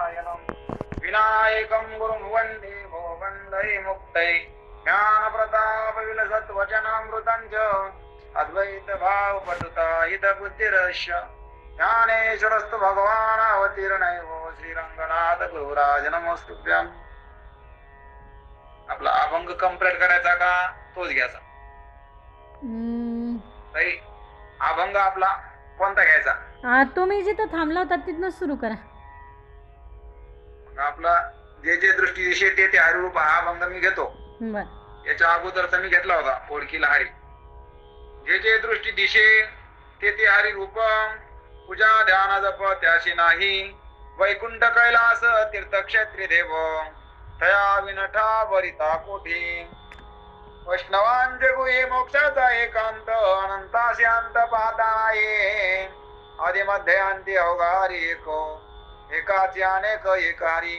नारायणं विनायकं गुरुं वन्दे वन्दे मुक्तये ज्ञानप्रतापविलसत्वचनामृतं च अद्वैतभावपटुता हितबुद्धिरस्य ज्ञानेश्वरस्तु भगवान् अवतीर्णयो श्रीरंगनाथ गुरुराज नमस्तुभ्यं. आपला अभंग कंप्लीट करायचा का तोच घ्यायचा? ताई, अभंग आपला कोणता घ्यायचा? तुम्ही जिथं थांबला होता तिथनं सुरू करा. आपला जे जे दृष्टी दिशे ते ते हरिरूप हा अभंग मी घेतो. याच्या अगोदरचा मी घेतला होता ओळखीला हरी. जे जे दृष्टी दिशे ते ते हरिरूप, पूजा ध्यान जप त्याशी नाही, वैकुंठ कैलास तीर्थक्षेत्री देव, तया विनठा वरिता कोठी, वैष्णवांचे गुहे मोक्षाचा एकांत, अनंता शांत पाहता आहे, आदि मध्ये अंती अवघारी एको, एकाची अनेक एकारी,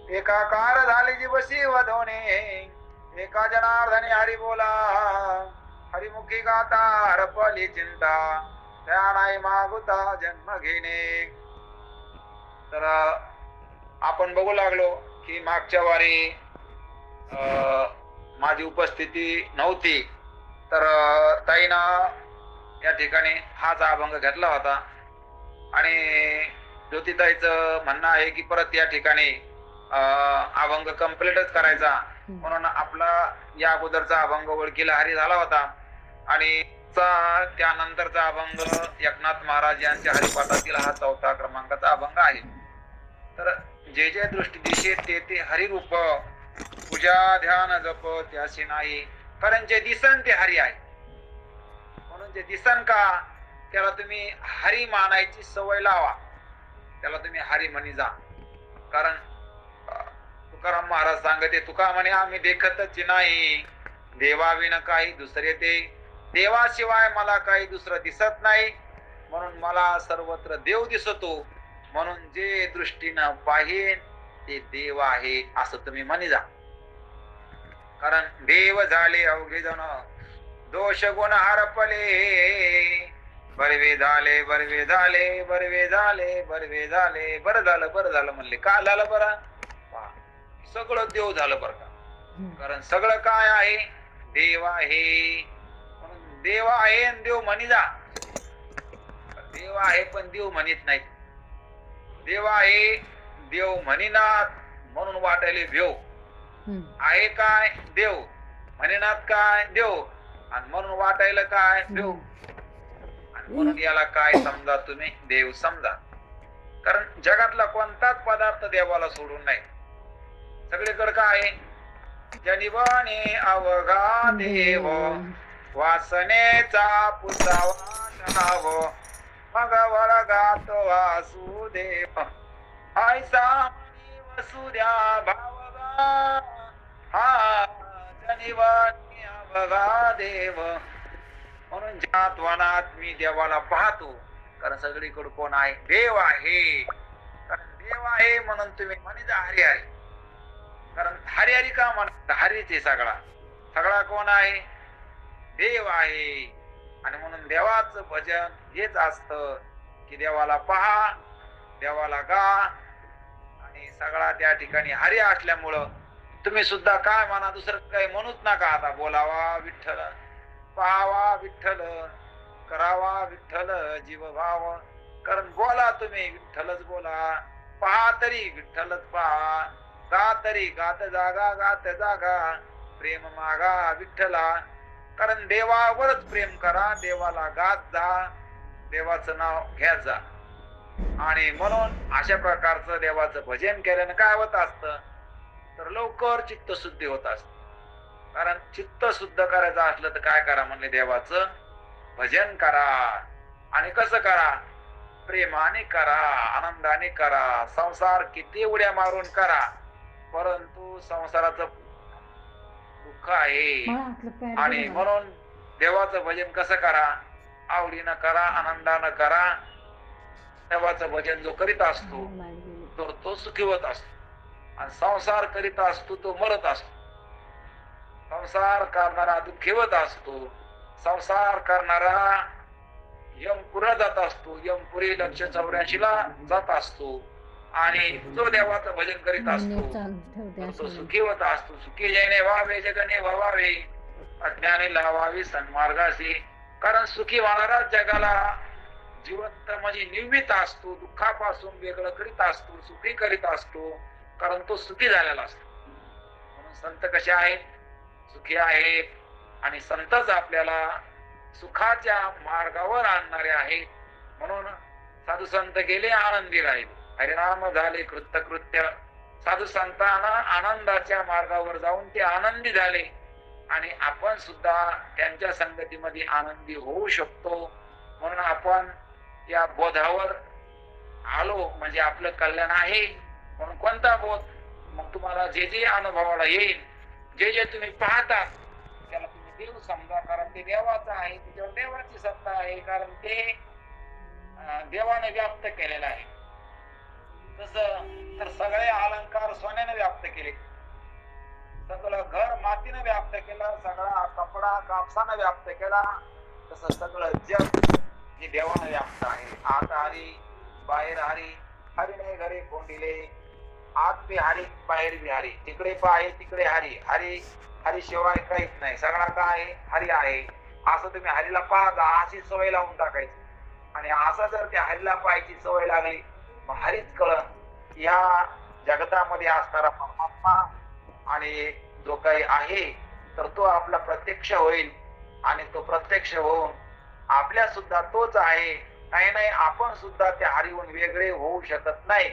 एकाकार झाली जीव शिव धोणे, एका जनार्दनी हरी बोला, हरिमुखी गाता हरपली चिंता, त्या नाही मागुता जन्म घेणे. तर आपण बघू लागलो की मागच्या वारी माझी उपस्थिती नव्हती, तर ताईनं या ठिकाणी हाच अभंग घेतला होता आणि ज्योतिताईचं म्हणणं आहे की परत या ठिकाणी अभंग कंप्लीटच करायचा, म्हणून आपला या अगोदरचा अभंग ओळखीला हरी झाला होता आणि त्यानंतरचा अभंग एकनाथ महाराज यांच्या हरिपाठातील हा 4था क्रमांकाचा अभंग आहे. तर जे जे दृष्टी दिशे ते ते हरिरूप, पूजा ध्यान जप त्याशी नाही, कारण जे दिसन ते हरी आहे. म्हणून जे दिसन का त्याला तुम्ही हरी मानायची सवय लावा, त्याला तुम्ही हरी म्हणी जा. कारण तुकाराम महाराज सांगते, तुका म्हणे आम्ही देखतच नाही, देवाविन काही दुसरे ते, देवाशिवाय मला काही दुसरं दिसत नाही, म्हणून मला सर्वत्र देव दिसतो, म्हणून जे दृष्टीनं पाहिन ते देव आहे असं तुम्ही म्हणी जा. कारण देव झाले अवघे जण, दोष गुण हरपले, बरवे झाले बरवे झाले बरवे झाले बरवे झाले, बरं झालं म्हणले. का झालं बरं? सगळं देव झालं बरं का. कारण सगळं काय आहे? देव आहे. म्हणून देव आहे आणि देव म्हणी जा. देव आहे पण देव म्हणत नाही. देव आहे देव म्हणिनात म्हणून वाटायले भेव आहे. काय देव म्हणिनात काय देव, आणि म्हणून वाटायला काय देव, आणि म्हणून याला काय समजा तुम्ही देव समजा. कारण जगातला कोणताच पदार्थ देवाला सोडून नाही. सगळीकडे काय जनिवाने अवघा देव, वासनेचा पुसावा मग वळगात वासुदेव, ऐसा वसुद्या भावगा, हा जनिवाने अवघा देव. म्हणून ज्यात वनात मी देवाला पाहतो, कारण सगळीकडे कोण आहे? देव आहे. कारण देव आहे म्हणून तुम्ही म्हणे जा हरी हरी. कारण हरी हरी का म्हणा? हरीच आहे सगळा. सगळा कोण आहे? देव आहे. आणि म्हणून देवाचं भजन हेच असतं की देवाला पहा, देवाला गा, आणि सगळा त्या ठिकाणी हरी असल्यामुळं तुम्ही सुद्धा काय म्हणा, दुसरं काही म्हणूच नका. आता बोलावा विठ्ठल, पाहावा विठ्ठल, करावा विठ्ठल जीव भाव. कारण बोला तुम्ही विठ्ठलच बोला, पहा तरी विठ्ठलच पहा, गा तरी गात जागा गात जागा, प्रेम मागा विठ्ठला. कारण देवावरच प्रेम करा, देवाला गात जा, देवाचं नाव घ्यात जा. आणि म्हणून अशा प्रकारचं देवाचं भजन केल्याने काय होत असतं? तर लवकर चित्तशुद्धी होत असते. कारण चित्त शुद्ध करायचं असलं तर काय करा म्हणले? देवाचं भजन करा. आणि कसं करा? प्रेमाने करा, आनंदाने करा. संसार किती उड्या मारून करा, परंतु संसाराचं दुःख आहे. आणि म्हणून देवाचं भजन कसं करा? आवडीनं करा, आनंदानं करा. देवाचं भजन जो करीत असतो तर तो सुखी होत असतो, आणि संसार करीत असतो तो मरत असतो. संसार करणारा दुःखी होत असतो. संसार करणारा यमपुरा जात असतो, यमपुरी 184 ला जात असतो. आणि जो देवाचं भजन करीत असतो नीट चालू ठेवते तर तो अशी. सुखी होत असतो. सुखी जैने व्हावे जगने भवावे, अज्ञानी लावावी सन्मार्गासी. कारण सुखी होणारा जगाला जिवंत म्हणजे निवित असतो, दुःखापासून वेगळं करीत असतो, सुखी करीत असतो, कारण तो सुखी झालेला असतो. म्हणून संत कसे आहेत? सुखी आहेत. आणि संतच आपल्याला सुखाच्या मार्गावर आणणारे आहेत. म्हणून साधू संत गेले आनंदी राहिले, हरिनाम झाले कृत्य. साधू संतांना आनंदाच्या मार्गावर जाऊन ते आनंदी झाले आणि आपण सुद्धा त्यांच्या संगतीमध्ये आनंदी होऊ शकतो. म्हणून आपण या बोधावर आलो म्हणजे आपलं कल्याण आहे. म्हणून कोणता बोध? मग तुम्हाला जे जे अनुभवाला येईल, जे जे तुम्ही पाहता त्याला तुम्ही देव समजा, कारण ते देवाचं आहे, त्याच्यावर देवाची सत्ता आहे, कारण ते देवाने व्याप्त केलेलं आहे. तसं तर सगळे अलंकार सोन्याने व्याप्त केले, सगळं घर मातीने व्याप्त केलं, सगळा कपडा कापसाने व्याप्त केला. तसं सगळं जग हे देवाने व्याप्त आहे. आत हरी बाहेर हरी, हरीने घरी कोंडिले, आत बी हरी बाहेर बी हरी, तिकडे पाय तिकडे हरी, हरी हरी शिवाय काहीच नाही. सगळा काय हरी आहे असं तुम्ही हरीला पाहता, अशी सवय लावून टाकायची. आणि असं जर त्या हरीला पाहायची सवय लागली मग हरीच कळण या जगतामध्ये असणारा परमात्मा आणि जो काही आहे तर तो आपला प्रत्यक्ष होईल. आणि तो प्रत्यक्ष होऊन आपल्या सुद्धा तोच आहे. नाही नाही, आपण सुद्धा त्या हरीहून वेगळे होऊ शकत नाही.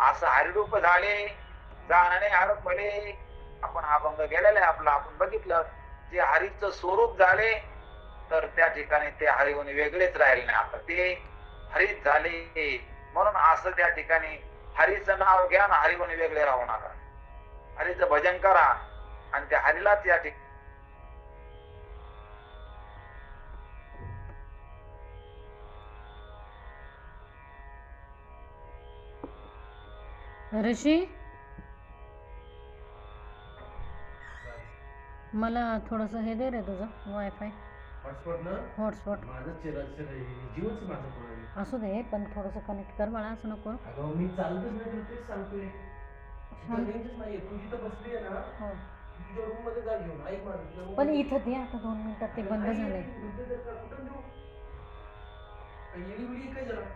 असं हरिरूप झाले जाणणे हर फले. आपण अभंग गेलेला आहे आपला, आपण बघितलं जे हरीचं स्वरूप झाले तर त्या ठिकाणी ते हरिहून वेगळेच राहिले नाही. आता ते हरीच झाले. म्हणून असं त्या ठिकाणी हरीचं नाव घ्या ना, हरिहून वेगळे राहू नका. हरीचं भजन करा आणि त्या हरीलाच या ठिकाणी ऋषी, मला थोडस हे दे रे तुझं वायफाय हॉटस्पॉट ना हॉटस्पॉट. माझं जीवच माझं कोण असू दे पण थोडस कनेक्ट कर मला, असं नको. अगं मी चालतच नाही तुला तेच सांगतोय. रेंजच नाहीये. तू जिथं बसली आहे ना हो तुझ्या रूम मध्ये जा घेऊन. ऐक माझं पण इथं दे आता 2 मिनिटात ते बंद झालंय. कुठं देऊ? येडी बिडी काय जरा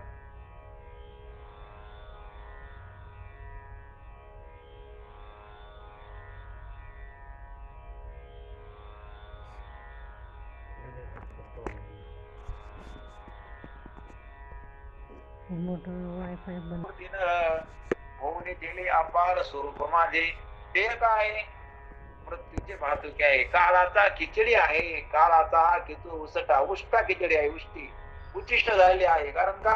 मोठं वायफाय बंद. होऊन दिले अपार स्वरूप माझे. ते काय मृत्यूचे भातुके आहे, काळाचा खिचडी आहे, काळाचा कितू उसटा उष्टा खिचडी आहे, उच्चिष्ट झालेली आहे. कारण का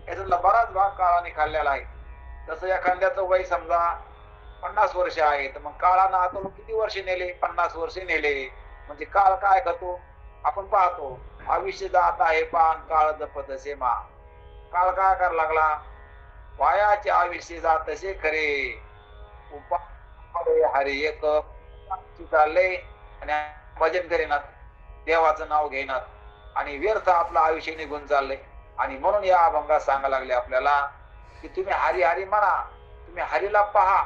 याच्यातला बराच भाग काळाने खाल्लेला आहे. तसं एखाद्याचं वय समजा 50 वर्ष आहे तर मग काळानं आता किती वर्ष नेले? 50 वर्ष नेले. म्हणजे काळ काय करतो आपण पाहतो. आयुष्य जात आहे पान काळ जपत असे मा. काळ काय करायला लागला? वायाचे आयुष्य जात असे खरे, उपाय हरे एक चालले आणि भजन करेनात, देवाचं नाव घेणार आणि व्यर्थ आपलं आयुष्य निघून चाललंय. आणि म्हणून या अभंगात सांगायला लागले आपल्याला की तुम्ही हरी हरी म्हणा, तुम्ही हरीला पहा.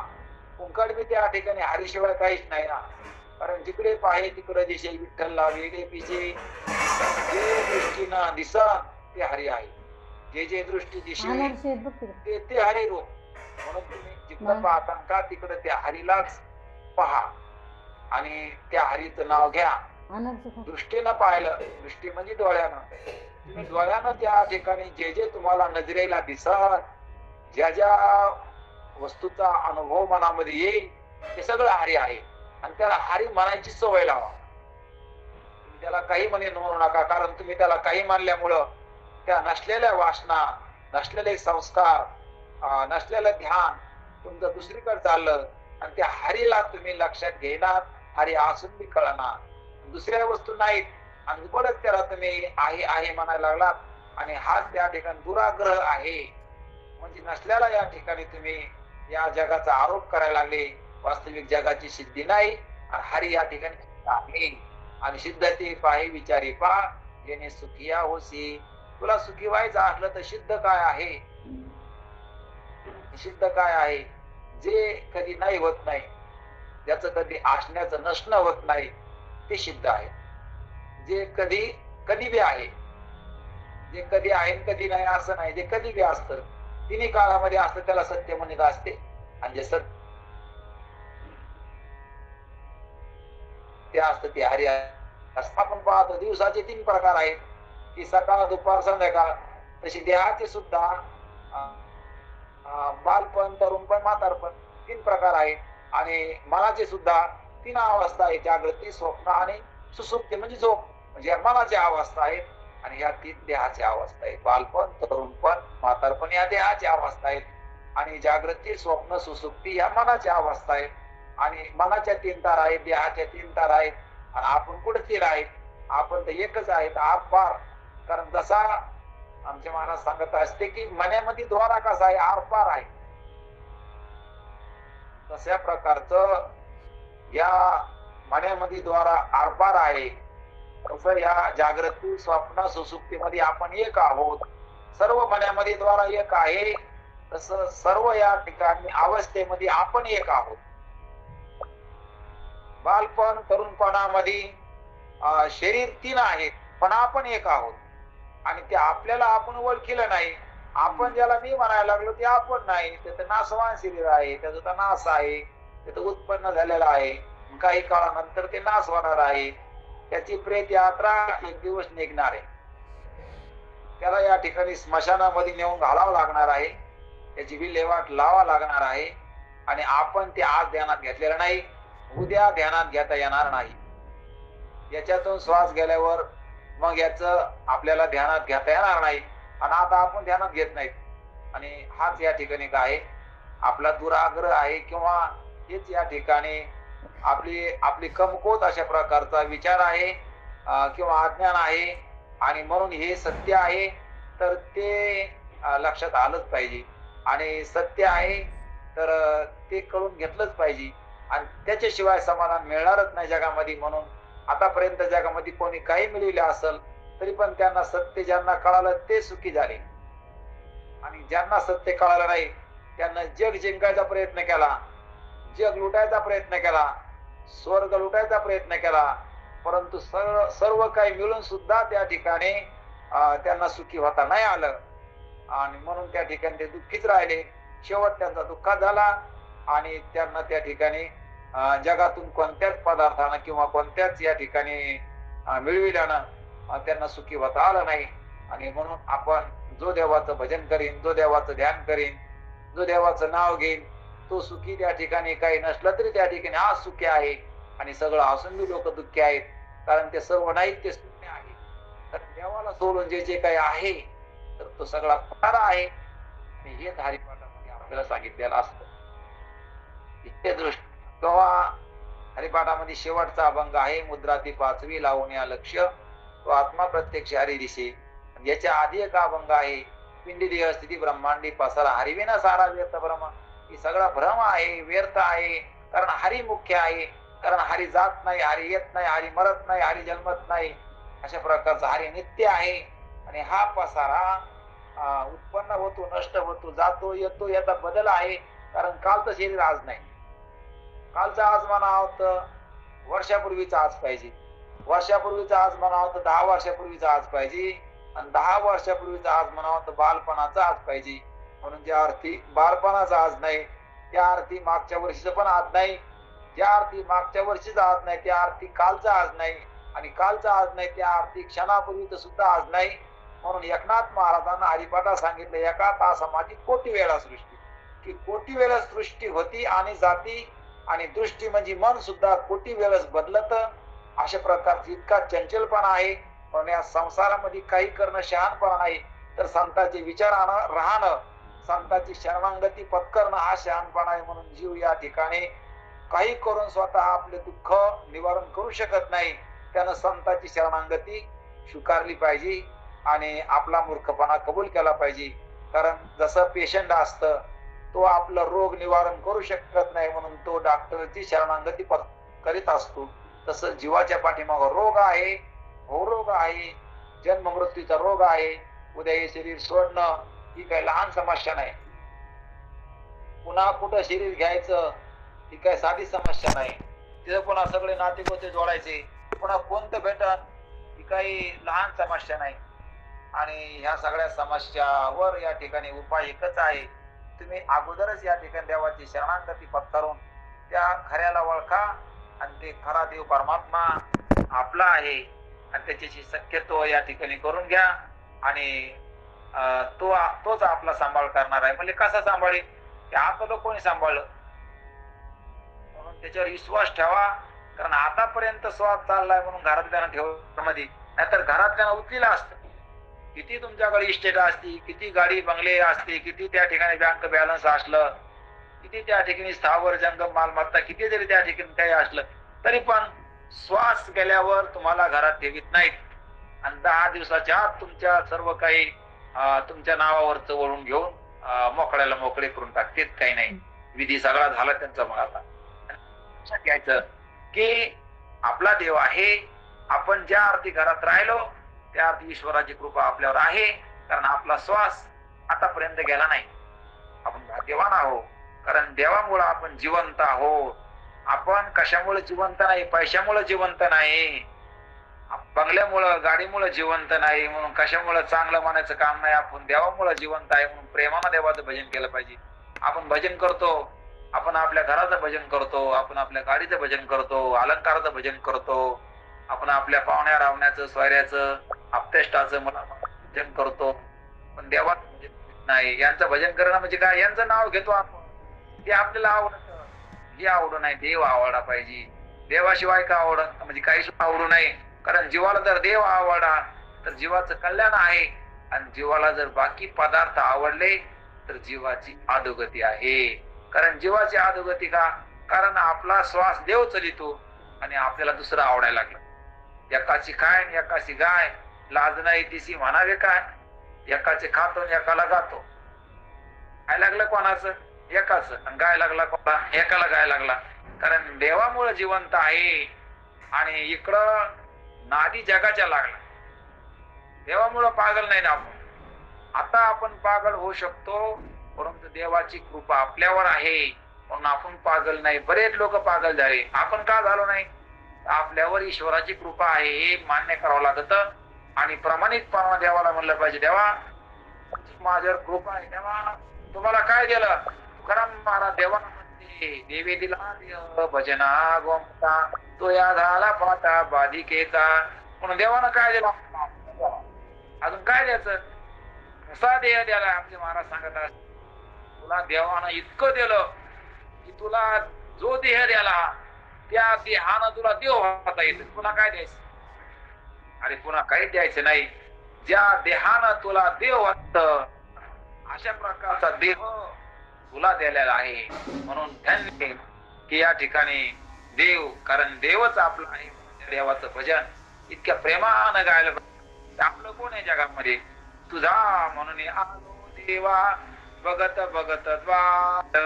कुंकड बी त्या ठिकाणी हरीशिवाय काहीच नाही ना. कारण जिकडे पाहे तिकडे दिसे विठ्ठलला वेगळे पिसे, जे दृष्टीनं दिसन ते हरी आहे, जे जे दृष्टी दिसे अनारसे आहेत बघ तिकडे. ते हरी रूप. म्हणून तुम्ही जिकडं पाहता का तिकडे त्या हरीलाच पहा आणि त्या हरीचं नाव घ्या. अनारसे खा. दृष्टीनं पाहिलं, दृष्टी म्हणजे डोळ्यानं, तुम्ही डोळ्यानं त्या ठिकाणी जे जे तुम्हाला नजरेला दिसत, ज्या ज्या वस्तूचा अनुभव मनामध्ये येईल ते सगळं हरी आहे. आणि त्याला हरी म्हणायची सवय लावा. तुम्ही त्याला काही म्हणे म्हणू नका, कारण तुम्ही त्याला काही मानल्यामुळं त्या नसलेल्या वासना, नसलेले संस्कार, नसलेलं ध्यान तुमचं दुसरीकडे चाललं आणि त्या हरीला तुम्ही लक्षात घेणार. हरी असून बी कळणार, दुसऱ्या वस्तू नाहीत आणि बरंच त्याला तुम्ही आहे आहे म्हणायला लागलात आणि हाच त्या ठिकाणी दुराग्रह आहे. म्हणजे नसल्याला या ठिकाणी तुम्ही या जगाचा आरोप करायला लागले. वास्तविक जगाची सिद्धी नाही आणि हरी या ठिकाणी आहे. आणि सिद्धते पाही विचारी पा येणे सुखिया होसी. तुला सुखी व्हायचं असलं तर सिद्ध काय आहे? सिद्ध काय आहे? जे कधी नाही होत नाही, ज्याचं कधी असण्याचं नसणं होत नाही, ते सिद्ध आहे. जे कधी कधी बी आहे, जे कधी आहे आणि कधी नाही असं नाही, जे कधी बी असतं तिन्ही काळामध्ये असतं त्याला सत्य म्हणत असते. आणि जे सत्य असतं ते हरी असतं. आपण पाहतो दिवसाचे 3 प्रकार आहेत, की सकाळ, दुपार, संध्याकाळ. तशी देहाचे सुद्धा बालपण, तरुणपण, म्हातारपण 3 प्रकार आहेत. आणि मनाचे सुद्धा 3 अवस्था आहेत, जागृती, स्वप्न आणि सुसुप्ती म्हणजे झोप. म्हणजे या मनाच्या अवस्था आहेत आणि या 3 देहाच्या अवस्था आहेत. बालपण, तरुणपण, म्हातारपण या देहाच्या अवस्था आहेत आणि जागृती, स्वप्न, सुसुप्ती या मनाच्या अवस्था आहेत. आणि मनाच्या 3 तारा आहेत, देहाच्या 3 तारा आहेत. आणि आपण कुठे 3 आहेत? आपण तर एकच आहेत, आर-पार. कारण जसा आमचे महाराज सांगत असते की मनामध्ये द्वारा कसा आहे, आर-पार आहे. तशा प्रकारचं या मनामध्ये द्वारा आर-पार आहे. तसं या जागृती, स्वप्न, सुसुप्तीमध्ये आपण एक आहोत. सर्व मनामध्ये द्वारा एक आहे, तसं सर्व या ठिकाणी अवस्थेमध्ये आपण एक आहोत. बालपण, तरुणपणामध्ये शरीर 3 आहेत, पण आपण एक आहोत. आणि ते आपल्याला आपण ओळखीलं नाही. आपण ज्याला मी म्हणायला लागलो ते आपण नाही. त्याचं नासवान शरीर आहे, त्याचा नाश आहे, त्याचं उत्पन्न झालेलं आहे. काही काळानंतर ते नाश होणार आहे. त्याची प्रेत यात्रा एक दिवस निघणार आहे. त्याला या ठिकाणी स्मशानामध्ये नेऊन घालावं लागणार आहे. त्याची विल्हेवाट लावा लागणार आहे. आणि आपण ते आज ध्यानात घेतलेलं नाही, उद्या ध्यानात घेता येणार नाही. याच्यातून श्वास गेल्यावर मग याच आपल्याला ध्यानात घेता येणार नाही. आणि आता आपण ध्यानात घेत नाहीत. आणि हाच या ठिकाणी काय आपला दुराग्रह आहे, किंवा हेच या ठिकाणी आपली कमकोत अशा प्रकारचा विचार आहे किंवा अज्ञान आहे. आणि म्हणून हे सत्य आहे तर ते लक्षात आलंच पाहिजे. आणि सत्य आहे तर ते कळून घेतलंच पाहिजे. आणि त्याच्याशिवाय समाधान मिळणारच नाही जगामध्ये. म्हणून आतापर्यंत जगामध्ये कोणी काही मिळविले असेल तरी पण त्यांना सत्य ज्यांना कळालं ते सुखी झाले. आणि ज्यांना सत्य कळालं नाही त्यांना जग जिंकायचा प्रयत्न केला, जग लुटायचा प्रयत्न केला, स्वर्ग लुटायचा प्रयत्न केला, परंतु सर्व काही मिळून सुद्धा त्या ठिकाणी त्यांना सुखी होता नाही आलं. आणि म्हणून त्या ठिकाणी ते दुःखीच राहिले. शेवट त्यांचा दुःखात झाला आणि त्यांना त्या ठिकाणी जगातून कोणत्याच पदार्थानं किंवा कोणत्याच या ठिकाणी मिळविल्यानं त्यांना सुखी होता आलं नाही. आणि म्हणून आपण जो देवाचं भजन करीन, जो देवाचं ध्यान करीन, जो देवाचं नाव घेईन तो सुखी त्या ठिकाणी काही नसलं तरी त्या ठिकाणी आज सुखी आहे. आणि सगळं असून बी लोक दुःखी आहेत, कारण ते सर्व नाहीत ते शून्य आहे. तर देवाला सोडून जे जे काही आहे तर तो सगळा पसारा आहे. आणि हेच हरिपाठामध्ये आपल्याला सांगितलेलं असतं. इथे दृष्टी किंवा हरिपाठामध्ये शेवटचा अभंग आहे, मुद्रा ती 5वी लावून या लक्ष, तो आत्मा प्रत्यक्ष हरी दिसे. याच्या आधी एक अभंग आहे, पिंडी देह स्थिती ब्रह्मांडी पसारा हरिविना सारा व्यर्थ भ्रम. ही सगळा भ्रम आहे, व्यर्थ आहे. कारण हरी मुख्य आहे. कारण हरी जात नाही, हरी येत नाही, हरी मरत नाही, हरी जन्मत नाही. अशा प्रकारचा हरी नित्य आहे. आणि हा पसारा उत्पन्न होतो, नष्ट होतो, जातो, येतो, याचा बदल आहे. कारण कालचं शरीर आज नाही. कालचं आज म्हणावं तर वर्षापूर्वीचा आज पाहिजे, वर्षापूर्वीचा आज म्हणावं तर 10 वर्षापूर्वीचा आज पाहिजे, आणि 10 वर्षापूर्वीचा आज म्हणावं तर बालपणाचा आज पाहिजे. म्हणून ज्या अर्थी बालपणाचा आज नाही त्या अर्थी मागच्या वर्षीचं पण आज नाही, ज्या अर्थी मागच्या वर्षीचा आज नाही त्या अर्थी कालचा आज नाही, आणि कालचा आज नाही त्या अर्थी क्षणापूर्वीच सुद्धा आज नाही. म्हणून एकनाथ महाराजांना हरिपाठात सांगितलं, एका तासामाची कोटी वेळा सृष्टी, की कोटी वेळा सृष्टी होती आणि जाती. आणि दृष्टी म्हणजे मन सुद्धा कोटी वेळेस बदलत. अशा प्रकारचा इतका चंचलपणा आहे. पण या संसारामध्ये काही करणं शहाणपणा नाही, तर संतांचे विचार राहणं, संतांची शरणागती पत्करणं हा शहाणपणा आहे. म्हणून जीव या ठिकाणी काही करून स्वतः आपले दुःख निवारण करू शकत नाही. त्यानं संतांची शरणागती स्वीकारली पाहिजे आणि आपला मूर्खपणा कबूल केला पाहिजे. कारण जसं पेशंट असतं तो आपलं रोग निवारण करू शकत नाही म्हणून तो डॉक्टरची शरणागती करीत असतो. तसं जीवाच्या पाठीमागं रोग आहे, हो रोग आहे, जन्म मृत्यूचा रोग आहे. उद्या हे शरीर सोडणं ही काही लहान समस्या नाही. पुन्हा कुठं शरीर घ्यायचं ही काही साधी समस्या नाही. तिथं पुन्हा सगळे नातेगोते जोडायचे, पुन्हा कोणतं भेटन ही काही लहान समस्या नाही. आणि ह्या सगळ्या समस्यावर या ठिकाणी उपाय एकच आहे. तुम्ही अगोदरच या ठिकाणी देवाची शरणागती पत्करून त्या खऱ्याला ओळखा आणि ते खरा देव परमात्मा आपला आहे आणि त्याच्याशी शक्यतो या ठिकाणी करून घ्या. आणि तोच आपला सांभाळ करणार आहे. म्हणजे कसा सांभाळेल ते आपलं कोणी सांभाळलं, म्हणून त्याच्यावर विश्वास ठेवा. कारण आतापर्यंत स्वाद चाललाय म्हणून घरातल्यांना ठेवण्यामध्ये, नाहीतर घरातल्यांना उचलेलं असतं. किती तुमच्याकडे इस्टेट असती, किती गाडी बंगले असते, किती त्या ठिकाणी बँक बॅलन्स असलं, किती त्या ठिकाणी स्थावर जंगम मालमत्ता किती जरी त्या ठिकाणी काही असलं, तरी पण श्वास गेल्यावर तुम्हाला घरात ठेवीत नाहीत. आणि 10 दिवसाच्या आत तुमच्या सर्व काही तुमच्या नावावरच वळून घेऊन मोकळ्याला मोकळे करून टाकतेत. काही नाही, विधी सगळा झाला त्यांचा. मग आता घ्यायचं की आपला देव आहे. आपण ज्या अर्थी घरात राहिलो त्या अर्थी ईश्वराची कृपा आपल्यावर आहे. कारण आपला श्वास आतापर्यंत गेला नाही. आपण भाग्यवान आहोत, कारण देवामुळे आपण जिवंत आहोत. आपण कशामुळे जिवंत नाही? पैशामुळे जिवंत नाही, बंगल्यामुळं गाडीमुळे जिवंत नाही, म्हणून कशामुळे चांगलं म्हणायचं काम नाही. आपण देवामुळे जिवंत आहे, म्हणून प्रेमानं देवाचं भजन केलं पाहिजे. आपण भजन करतो, आपण आपल्या घराचं भजन करतो, आपण आपल्या गाडीचं भजन करतो, अलंकाराचं भजन करतो, आपण आपल्या पाहुण्या रावण्याचं, सोयऱ्याचं, आपतेष्टाचं भजन करतो. पण देवाचं भजन नाही. यांचं भजन करणं म्हणजे काय? यांचं नाव घेतो आपण, ते आपल्याला आवडतं. हे आवडू नाही, देव आवडला पाहिजे. देवाशिवाय का आवडत म्हणजे काही सुद्धा आवडू नाही. कारण जीवाला जर देव आवडला तर जीवाचं कल्याण आहे. आणि जीवाला जर बाकी पदार्थ आवडले तर जीवाची अधोगती आहे. कारण जीवाची अधोगती का? कारण आपला श्वास देव चलितो आणि आपल्याला दुसरं आवडायला लागलं. एकाची खाय आणि एकाची गाय, लाज नाही तिशी म्हणावे काय. एकाचे खातो आणि एकाला गातो. काय लागलं कोणाचं? एकाच. आणि गाय लागला कोणा? एकाला गाय लागला. कारण देवामुळे जिवंत आहे. आणि इकडं नादी जगाच्या लागला. देवामुळं पागल नाही ना आपण. आता आपण पागल होऊ शकतो, परंतु देवाची कृपा आपल्यावर आहे म्हणून आपण पागल नाही. बरेच लोक पागल झाले, आपण का झालो नाही? आपल्यावर ईश्वराची कृपा आहे हे मान्य करावं लागत. आणि प्रामाणिकपणा देवाला म्हणलं पाहिजे, देवा माझ्यावर कृपा आहे. देवा तुम्हाला काय दिलं? तुकाराम महाराज देवाला म्हणते, देवे दिला देव भजना गोमता, तो या झाला पाता बाधिकेचा. म्हणून देवानं काय दिलं? अजून काय द्यायचं? कसा देह द्याला? आमचे महाराज सांगत असतात, तुला देवानं इतकं दिलं की तुला जो देह द्याला त्या देहानं तुला देव होता येत. पुन्हा काय द्यायचं? अरे पुन्हा काही द्यायचं नाही. ज्या देहानं तुला देव वाटत अशा प्रकारचा देह तुला दिलेला आहे. म्हणून धन्य की या ठिकाणी देव, कारण देवच आपला आहे. देवाचं भजन इतक्या प्रेमानं गायला पाहिजे. आपलं कोण आहे जगामध्ये? तुझा म्हणून आलो देवा बघत बघत द्वार,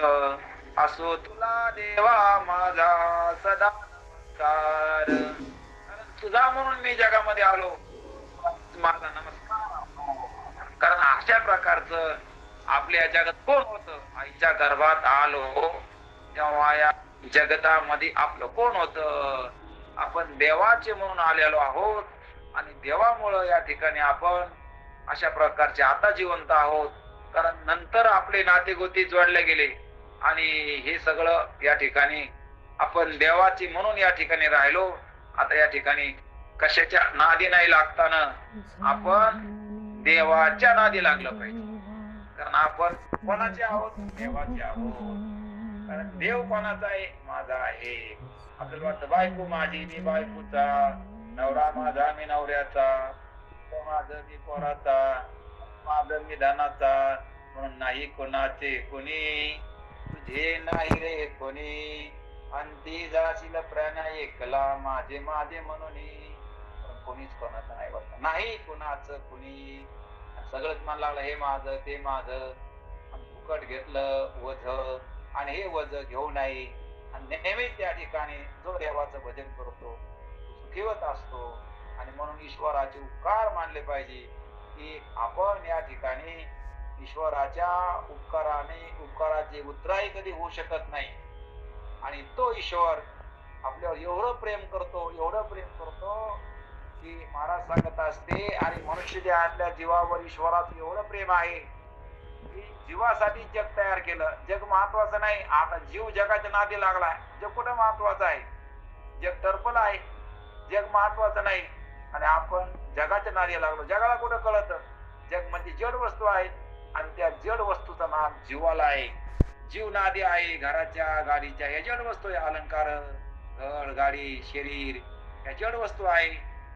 असो तुला देवा माझा सदा नमस्कार. तुझा म्हणून मी जगामध्ये आलो, माझा नमस्कार. कारण अशा प्रकारचं आपल्या जगात कोण होतं? आईच्या गर्भात आलो तेव्हा या जगतामध्ये आपलं कोण होतं? आपण देवाचे म्हणून आलेलो आहोत. आणि देवामुळं या ठिकाणी आपण अशा प्रकारचे आता जिवंत आहोत. कारण नंतर आपले नातेगोती जोडले गेले आणि हे सगळं या ठिकाणी आपण देवाची म्हणून या ठिकाणी राहिलो. आता या ठिकाणी कशाच्या नादी नाही लागताना आपण देवाच्या नादी लागलं पाहिजे. कारण आपण कोणाचे आहोत? देवाचे आहोत. कारण देव कोणाचा आहे? माझा आहे. आपल्याला वाटतं बायको माझी, मी बायकोचा, नवरा माझा, मी नवऱ्याचा, माझं मी पोराचा, माझं मी धनाचा, म्हणून नाही कोणाचे कोणी, तुझे नाही रे कोणी, अंती जाशील प्रणय एकला, माझे माझे म्हणून. कोणीच कोणाचं नाही वाटत, नाही कोणाचं कुणी. सगळंच मन लागलं हे माझं ते माझं, फुकट घेतलं वझ आणि हे वझ घेऊ नाही. आणि नेहमी त्या ठिकाणी जो देवाचं भजन करतो सुखीवत असतो. आणि म्हणून ईश्वराचे उपकार मानले पाहिजे की आपण या ठिकाणी ईश्वराच्या उपकाराची उतराई कधी होऊ शकत नाही. आणि तो ईश्वर आपल्यावर एवढं प्रेम करतो की महाराज सांगत असते, आणि मनुष्य आपल्या जीवावर ईश्वराचं एवढं प्रेम आहे की जीवासाठी जग तयार केलं. जग महत्वाचं नाही, आता जीव जगाच्या नादी लागलाय. जग कुठं महत्वाचं आहे? जग टरपलं आहे. जग महत्वाचं नाही आणि आपण जगाच्या नादी लागलो. जगाला कुठं कळत? जग म्हणजे जड वस्तू आहेत आणि त्या जड वस्तूचा नाद जीवाला आहे. जीव नादी आहे घराच्या, गाडीच्या, या जड वस्तू आहे. अलंकार, घर, गाडी, शरीर, या जड वस्तू आहे.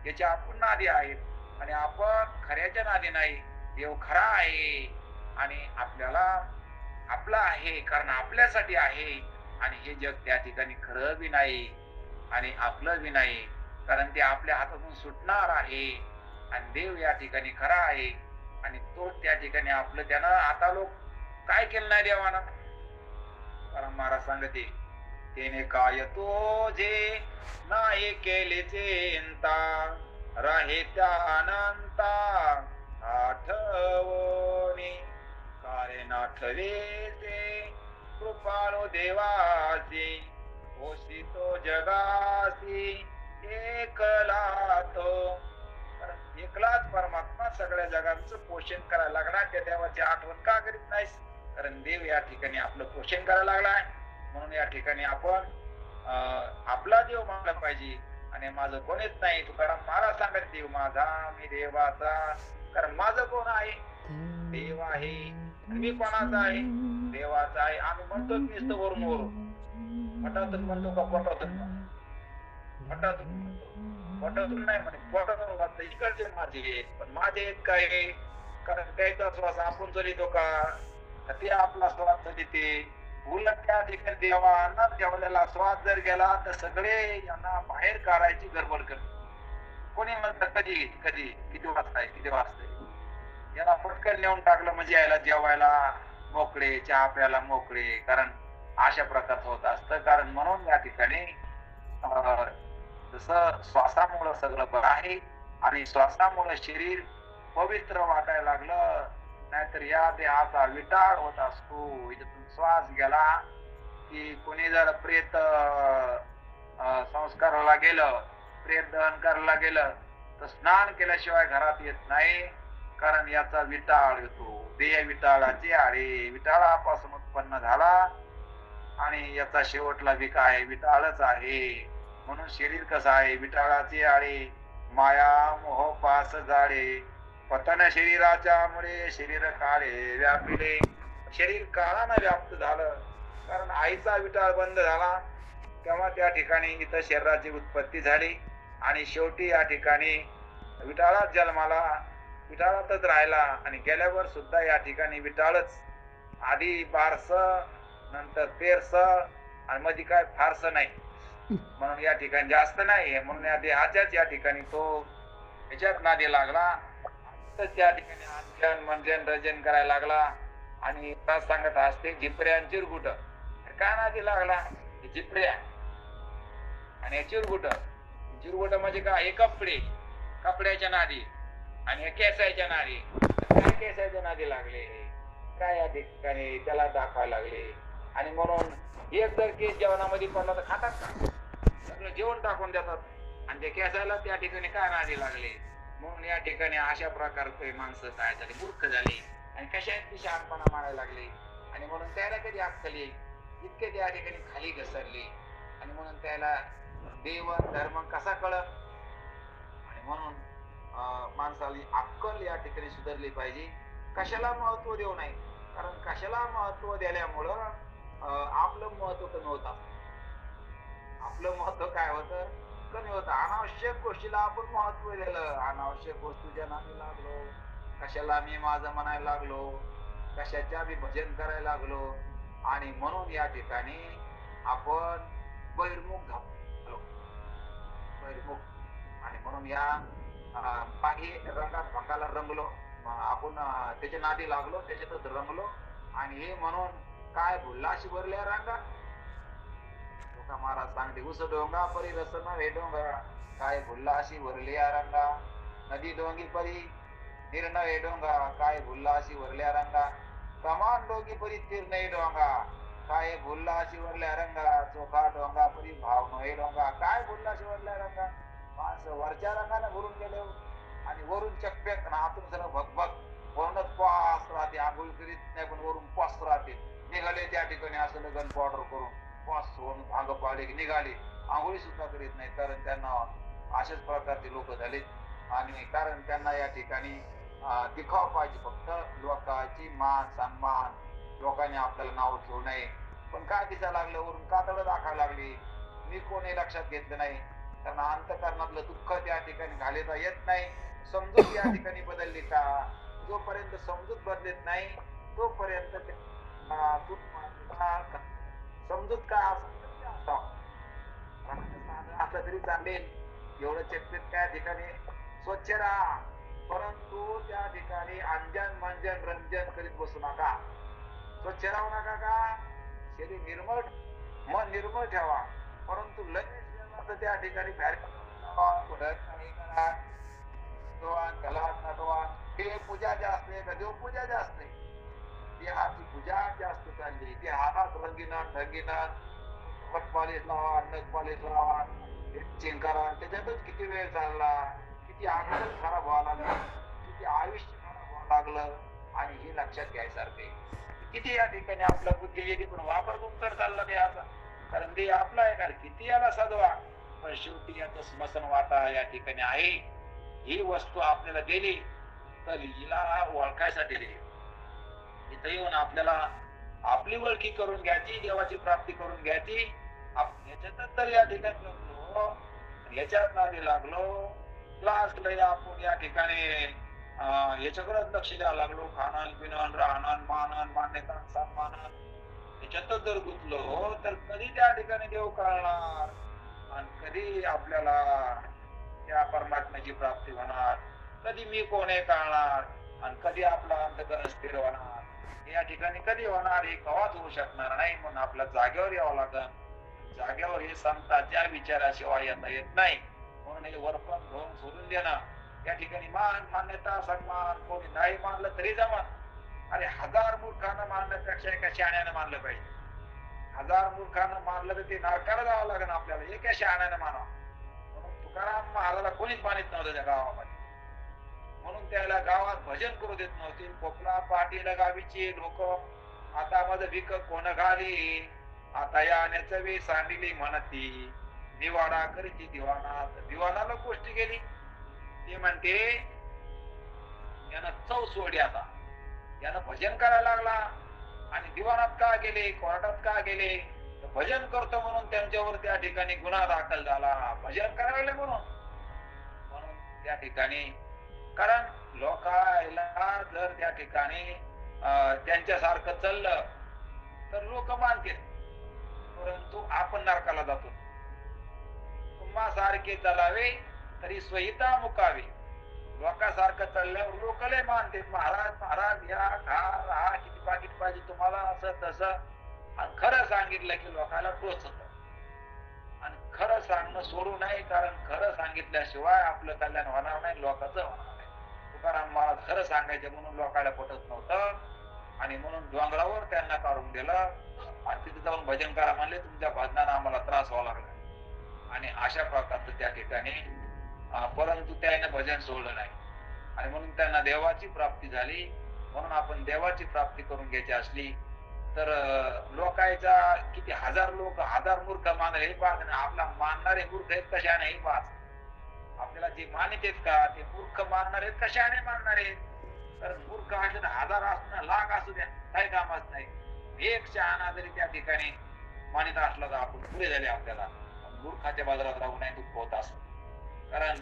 याच्या आपण नादी आहेत आणि आपण खऱ्याच्या नादी नाही. देव खरा आहे आणि आपल्याला आपला आहे, कारण आपल्यासाठी आहे. आणि हे जग त्या ठिकाणी खरं बी नाही आणि आपलं बी नाही, कारण ते आपल्या हातातून सुटणार आहे. आणि देव या ठिकाणी खरा आहे आणि तो त्या ठिकाणी आपलं. त्यानं आता लोक काय केलं नाही देवानं? कारण महाराज सांगते, तेने काय तो जे नाही केले चिंता, राहे त्या अनंता आठवणी. कारण आठवे ते कृपाळू देवासी, पोषितो जगासी एकला तो. कारण एकलाच परमात्मा सगळ्या जगांचं पोषण करायला लागला. त्या देवाची आठवण का करीत नाहीस? कारण देव या ठिकाणी आपलं पोषण करायला लागलाय. म्हणून या ठिकाणी आपण आपला देव मानला पाहिजे. आणि माझं कोणीच नाही. तुकाराम महाराज सांगत, देव माझा मी देवाचा. कारण माझं कोण आहे? देव आहे. मी कोणाचा आहे? देवाचा आहे. आम्ही म्हणतो नुसतं वरून मठातून म्हणतो का पोटातून? मठातून म्हणतो, पोटातून नाही म्हणे. पोटातून म्हणतो इकडचे माझे, पण माझे आहेत काय? कारण त्याचा श्वास आपण चलितो का? ते आपला श्वास चलिते. उलट त्या ठिकाणी देवानं जेवलेला श्वास जर गेला तर सगळे यांना बाहेर काढायची गडबड करते. कोणी म्हणतं कधी कधी किती वाजताय याला पटकन नेऊन टाकलं म्हणजे यायला जेवायला मोकळे, चहा प्यायला मोकळे. कारण अशा प्रकारचं होत असतं. कारण म्हणून या ठिकाणी जसं श्वासामुळं सगळं बरं आहे आणि श्वासामुळं शरीर पवित्र वाटायला लागलं, नाहीतर या देहाचा विटाळ होत असतो. याच्यातून श्वास गेला की कोणी जर प्रेत संस्काराला गेलं, प्रेत दहन करायला गेलं तर स्नान केल्याशिवाय घरात येत नाही. कारण याचा विटाळ येतो. देह विटाळाचे आळे, विटाळापासून उत्पन्न झाला आणि याचा शेवटला बी काय? विटाळच आहे. म्हणून शरीर कसं आहे? विटाळाचे आळे, माया मोह पास जाळे, पतन शरीराच्या मुळे शरीर काळे व्यापिले. शरीर काळानं व्याप्त झालं कारण आईचा विटाळ बंद झाला. तेव्हा त्या ठिकाणी इथं शरीराची उत्पत्ती झाली आणि शेवटी या ठिकाणी विटाळात जन्माला, विटाळातच राहिला आणि गेल्यावर सुद्धा या ठिकाणी विटाळच. आधी बारस, नंतर तेरस आणि मध्ये काय फारस नाही. म्हणून या ठिकाणी जास्त नाही. म्हणून या देहाच्याच या ठिकाणी तो ह्याच्यात नादी लागला. तर त्या ठिकाणी अंजन मंजन रजन करायला लागला आणि सांगत असते झिपऱ्यान चिरगुट. काय नादी लागला? झिपऱ्या आणि चिरगुट. चिरगुट म्हणजे काय? हे कपडे, कपड्याच्या नादी आणि केसायच्या नादी. काय केसायच्या नादी लागले? काय या ठिकाणी त्याला दाखवायला लागले. आणि म्हणून एक जर केस जेवणामध्ये पडला तर खातात का? सगळं जेवण टाकून देतात आणि ते केसायला त्या ठिकाणी काय नादी लागले. म्हणून या ठिकाणी अशा प्रकारचे माणसं काय झाले? मूर्ख झाले आणि कशात शहाणपणा मारायला लागले. आणि म्हणून त्याला कधी अक्कल येईल इतके त्या ठिकाणी खाली घसरले. आणि म्हणून त्याला देव धर्म कसा कळत. आणि म्हणून माणसाला अक्कल या ठिकाणी सुधारली पाहिजे. कशाला महत्व देऊ नाही. कारण कशाला महत्व दिल्यामुळं आपलं महत्व कमी होत असतं. आपलं महत्व काय होतं? कमी होतं. अनावश्यक गोष्टीला आपण महत्व दिलं, अनावश्यक वस्तूच्या नादी लागलो, कशाला मी माझं म्हणायला लागलो, कशाच्या बी भजन करायला लागलो. आणि म्हणून या ठिकाणी आपण बहिर्मुख झालो, बहिर्मुख. आणि म्हणून या बाह्य रंगात भंगाला रंगलो आपण, त्याच्या नादी लागलो, त्याच्यातच रंगलो. आणि हे म्हणून काय भुल्लाशी भरल्या रंगा. तुका महाराज सांगते, उस डोंगा परी रसन हे डोंगा, काय भुल्लाशी भरल्या रंगा. नदी डोंगी परी निर्णय डोंगा काय भुल्लाशी वरल्या रंगा समान डोंगी परी निर्णय डोंगा काय भुल्लाशी वरल्या रंगा चोखा डोंगा परी भाव नये डोंगा काय भुल्लाशी वरल्या रंगा माणसं वरच्या रंगाने भरून गेले आणि वरून चकप्यात आतून सगळं भगभग वरूनच पास राहते आंघोळ करीत नाही पण वरून पास राहते निघाले त्या ठिकाणी असं लगन पावडर करून पास होऊन भांग पाडे निघाले आंघोळी सुद्धा करीत नाही कारण त्यांना अशाच प्रकारचे लोक झाले आणि कारण त्यांना या ठिकाणी दिखावा पाहिजे फक्त लोकांची मान सन्मान लोकांनी आपल्याला नाव ठेवू नये पण काय दिसायला लागलं वरून कातडं दाखवायला लागली मी कोणी लक्षात घेतलं नाही कारण अंतःकरणातलं दुःख त्या ठिकाणी घालता येत नाही समजूत या ठिकाणी बदलली का जोपर्यंत समजूत बदलत नाही तोपर्यंत समजूत काय असलं तरी चालेल एवढं चेकपेट त्या ठिकाणी स्वच्छ राहा परंतु त्या ठिकाणी अंजन मंजन रंजन करीत बसू नका स्वच्छ राहू नका का शरीर निर्मळ मन निर्मळ ठेवा परंतु लगेच त्या ठिकाणी हे पूजा जास्त आहे देव पूजा जास्त आहे देहाची पूजा जास्त चालली ते हातात रंगीनान वट पॉलिश लावा नख पॉलिश लावा चिंकारा त्याच्यातच किती वेळ चालला किती आनंद खराब व्हायला लागला किती आयुष्य खराब व्हायला लागलं आणि हे लक्षात घ्यायसारखे किती या ठिकाणी आपला बुद्धी येते पण वापर तर चालला देहाचा कारण ते आपला आहे कारण किती याला सजवा पण शेवटी याचं स्मशन वाटा या ठिकाणी आहे ही वस्तू आपल्याला दिली तर हिला ओळखायसाठी दिली इथं येऊन आपल्याला आपली ओळखी करून घ्यायची देवाची प्राप्ती करून घ्यायची याच्यातच तर या ठिकाणी लागलो याच्यात नादी लागलो क्लास लय आपण या ठिकाणी याच्याकडेच लक्ष द्यावं लागलो खाणं पिणं राहणं मानन मान्यता सन्मानन याच्यातच जर गुंतलो तर कधी त्या ठिकाणी देव कळणार आणि कधी आपल्याला त्या परमात्म्याची प्राप्ती होणार कधी मी कोण आहे कळणार आणि कधी आपला अंतःकरण स्थिर होणार या ठिकाणी कधी होणार हे कवाच होऊ शकणार नाही म्हणून आपल्या जागेवर यावं लागेल जागेवर हे संतांच्या विचाराशिवाय येता येत नाही म्हणून हे वरपण घेऊन सोडून देणं या ठिकाणी मान मान्यता सन्मान कोणी नाही मानलं तरी जमत अरे 1000 मूर्खानं मानण्यापेक्षा एका शहाण्यानं मानलं पाहिजे 1000 मूर्खानं मानलं तर ते नरकाला जावं लागेल आपल्याला एका शहाण्यानं मानावं म्हणून तुकाराम महाराजाला कोणीच मानित नव्हतं त्या गावामध्ये म्हणून त्याला गावात भजन करू देत नव्हते कोपला पाटील गावीची लोक आता माझं भीक कोण घाली आता याण्याचं वे सांडिली म्हणती दिवाणा करीची दिवाणाला गोष्टी गेली ते म्हणते यानं चव सोडली आता यानं भजन करायला लागला आणि दिवाणात का गेले कोर्टात का गेले भजन करतो म्हणून त्यांच्यावर त्या ठिकाणी गुन्हा दाखल झाला भजन करायला म्हणून त्या ठिकाणी कारण लोकांना जर त्या ठिकाणी त्यांच्यासारखं चाललं तर लोक मानतील परंतु आपण नरकाला जातो तुम्हा सारखे चालावे तरी स्वहिता मुकावे लोकांसारखं चालल्यावर लोक लय मानते महाराज महाराज या खा राहा किती पाकिट पाहिजे तुम्हाला असं तसं आणि खरं सांगितलं की लोकांना टोचत आणि खरं सांगणं सोडू नाही कारण खरं सांगितल्याशिवाय आपलं कल्याण होणार नाही लोकांचं होणार नाही तुकाराम महाराज खरं सांगायचे म्हणून लोकांना पटत नव्हतं आणि म्हणून डोंगरावर त्यांना काढून दिलं आणि तिथे जाऊन भजन करा म्हणले तुमच्या भजनानं आम्हाला त्रास व्हावा लागला आणि अशा प्रकारचं त्या ठिकाणी परंतु त्याने भजन सोडलं नाही आणि म्हणून त्यांना देवाची प्राप्ती झाली म्हणून आपण देवाची प्राप्ती करून घ्यायची असली तर लोकांचा किती 1000 लोक 1000 मूर्ख मान हे पाच आपला मानणारे मूर्ख आहेत कशाने हे पाच आपल्याला जे मानित आहेत का ते मूर्ख मानणार आहेत कशाने मानणार आहेत तर मूर्ख असले तर 1000 असू ना लाख असू द्या काही कामच नाही एक शहाणा जरी त्या ठिकाणी मानित असला तर आपण पुढे झाले आपल्याला मूर्खाच्या बाजारात राहू नये दुःख होत असत कारण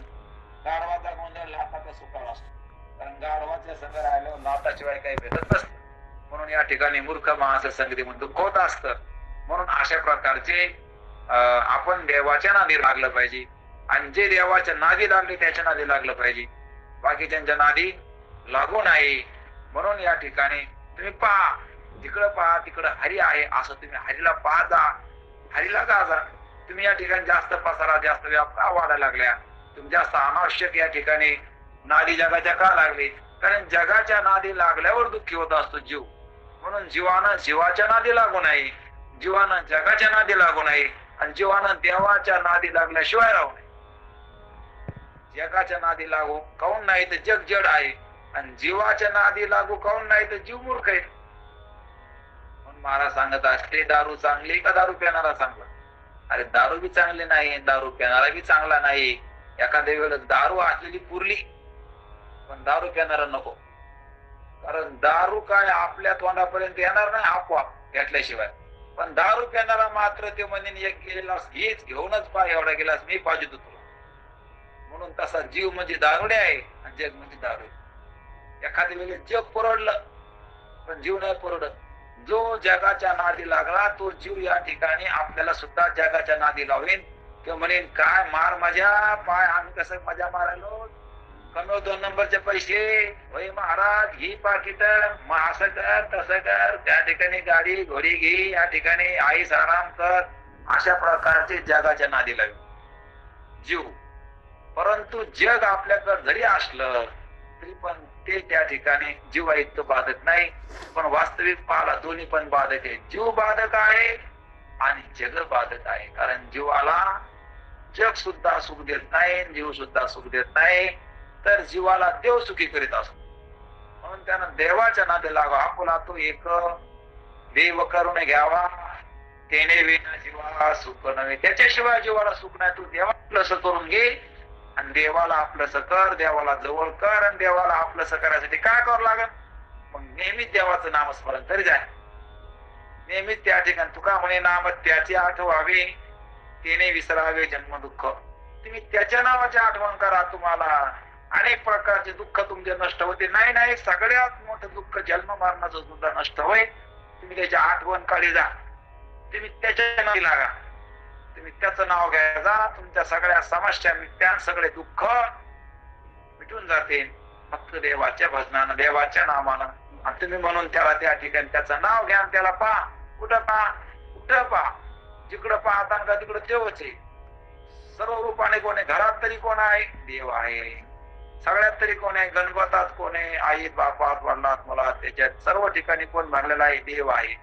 गाढवाचा गोंधळ लाथाचा सुकाळ असतो कारण गाढवाच्या संग राहिल्यावर लाथाशिवाय काही भेटत नसतं म्हणून या ठिकाणी मूर्ख माणसं संगती म्हणून दुःख होत असतं म्हणून अशा प्रकारचे आपण देवाच्या नादी लागलं पाहिजे आणि जे देवाच्या नादी लागले त्याच्या नादी लागलं पाहिजे बाकीच्या नादी लागू नाही म्हणून या ठिकाणी तुम्ही पहा तिकडं हरी आहे असं तुम्ही हरीला पाहा हरीला जा तुम्ही या ठिकाणी जास्त पसारा जास्त व्याप का वाढायला लागल्या तुम्ही जास्त अनावश्यक या ठिकाणी नादी जगाच्या का लागले कारण जगाच्या नादी लागल्यावर दुःखी होत असतो जीव. म्हणून जीवानं जीवाच्या नादी लागू नये, जीवानं जगाच्या नादी लागू नये आणि जीवानं देवाच्या नादी लागल्याशिवाय राहू नये. जगाच्या नादी लागू काऊन नाही तर जग जड आहे, आणि जीवाच्या नादी लागू काऊन नाही तर जीव मूर्ख आहे. म्हणून महाराज सांगत असते, दारू चांगली का दारू पिणारा चांगला? अरे दारू बी चांगली नाही, दारू पिणारा बी चांगला नाही. एखाद्या वेळेला दारू असलेली पुरली, पण दारू पिणारा नको. कारण दारू काय आपल्या तोंडापर्यंत येणार नाही आपोआप घेतल्याशिवाय. पण दारू पिणारा मात्र ते म्हणजे एक गिलास हेच घेऊनच पा, एवढा गिलास मी पाहिजे तुला. म्हणून तसा जीव म्हणजे दारुडे आहे आणि जग म्हणजे दारू. एखाद्या वेळेला जग परवडलं पण जीव नाही परवडत. जो जगाच्या नादी लागला तो जीव या ठिकाणी आपल्याला सुद्धा जगाच्या नादी लावेन. किंवा म्हणेन काय मार मजा, पाय आम्ही कसं मजा मारायलो, कमी 2 नंबरचे पैसे, होय महाराज ही पाकिट, मग असं कर तसं कर, त्या ठिकाणी गाडी घोडी घे, या ठिकाणी आईस आराम कर, अशा प्रकारचे जगाच्या नादी लावे जीव. परंतु जग आपल्याकडे जरी असलं तरी पण ते त्या ठिकाणी जीवायुक्त बाधक नाही. पण वास्तविक पाहला दोन्ही पण बाधक आहे. जीव बाधक आहे आणि जग बाधक आहे. कारण जीवाला जग सुद्धा सुख देत नाही, जीव सुद्धा सुख देत नाही, तर जीवाला देव सुखी करीत असतो. म्हणून त्यानं देवाच्या नादी लागा. आपला तो एक देव करून घ्यावा, तेने विना जीवाला सुख नव्हे. त्याच्याशिवाय जीवाला सुख नाही. तू देवाला असं करून घे आणि देवाला आपलंस कर, देवाला जवळ कर. आणि देवाला आपलंस करायसाठी काय करावं लागेल? मग नेहमी देवाचं नामस्मरण करी जाय. नेहमी त्या ठिकाणी तुका म्हणे नाम त्याची आठवावे, तेने विसरावे जन्म दुःख. तुम्ही त्याच्या नावाची आठवण करा, तुम्हाला अनेक प्रकारचे दुःख तुमचे नष्ट होते. नाही सगळ्यात मोठं दुःख जन्म मरणाचं सुद्धा नष्ट होय. तुम्ही त्याची आठवण काढी जा, तुम्ही त्याच्या नादी लागा, तुम्ही त्याचं नाव घ्यायचा, तुमच्या सगळ्या समस्या मिटत्या, सगळे दुःख मिटून जाते फक्त देवाच्या भजनानं, देवाच्या नामानं. आणि तुम्ही म्हणून त्याला त्या ठिकाणी त्याचं नाव घ्या, त्याला पहा. कुठं पहा? जिकडं पाहता का तिकडं देवच आहे. सर्व रूपाने कोण आहे? घरात तरी कोण आहे? देव आहे. सगळ्यात तरी कोण आहे? गणपतात कोण आहे? आईत, बापात, वडिलात, मुलात, त्याच्यात सर्व ठिकाणी कोण भरलेला आहे? देव आहे.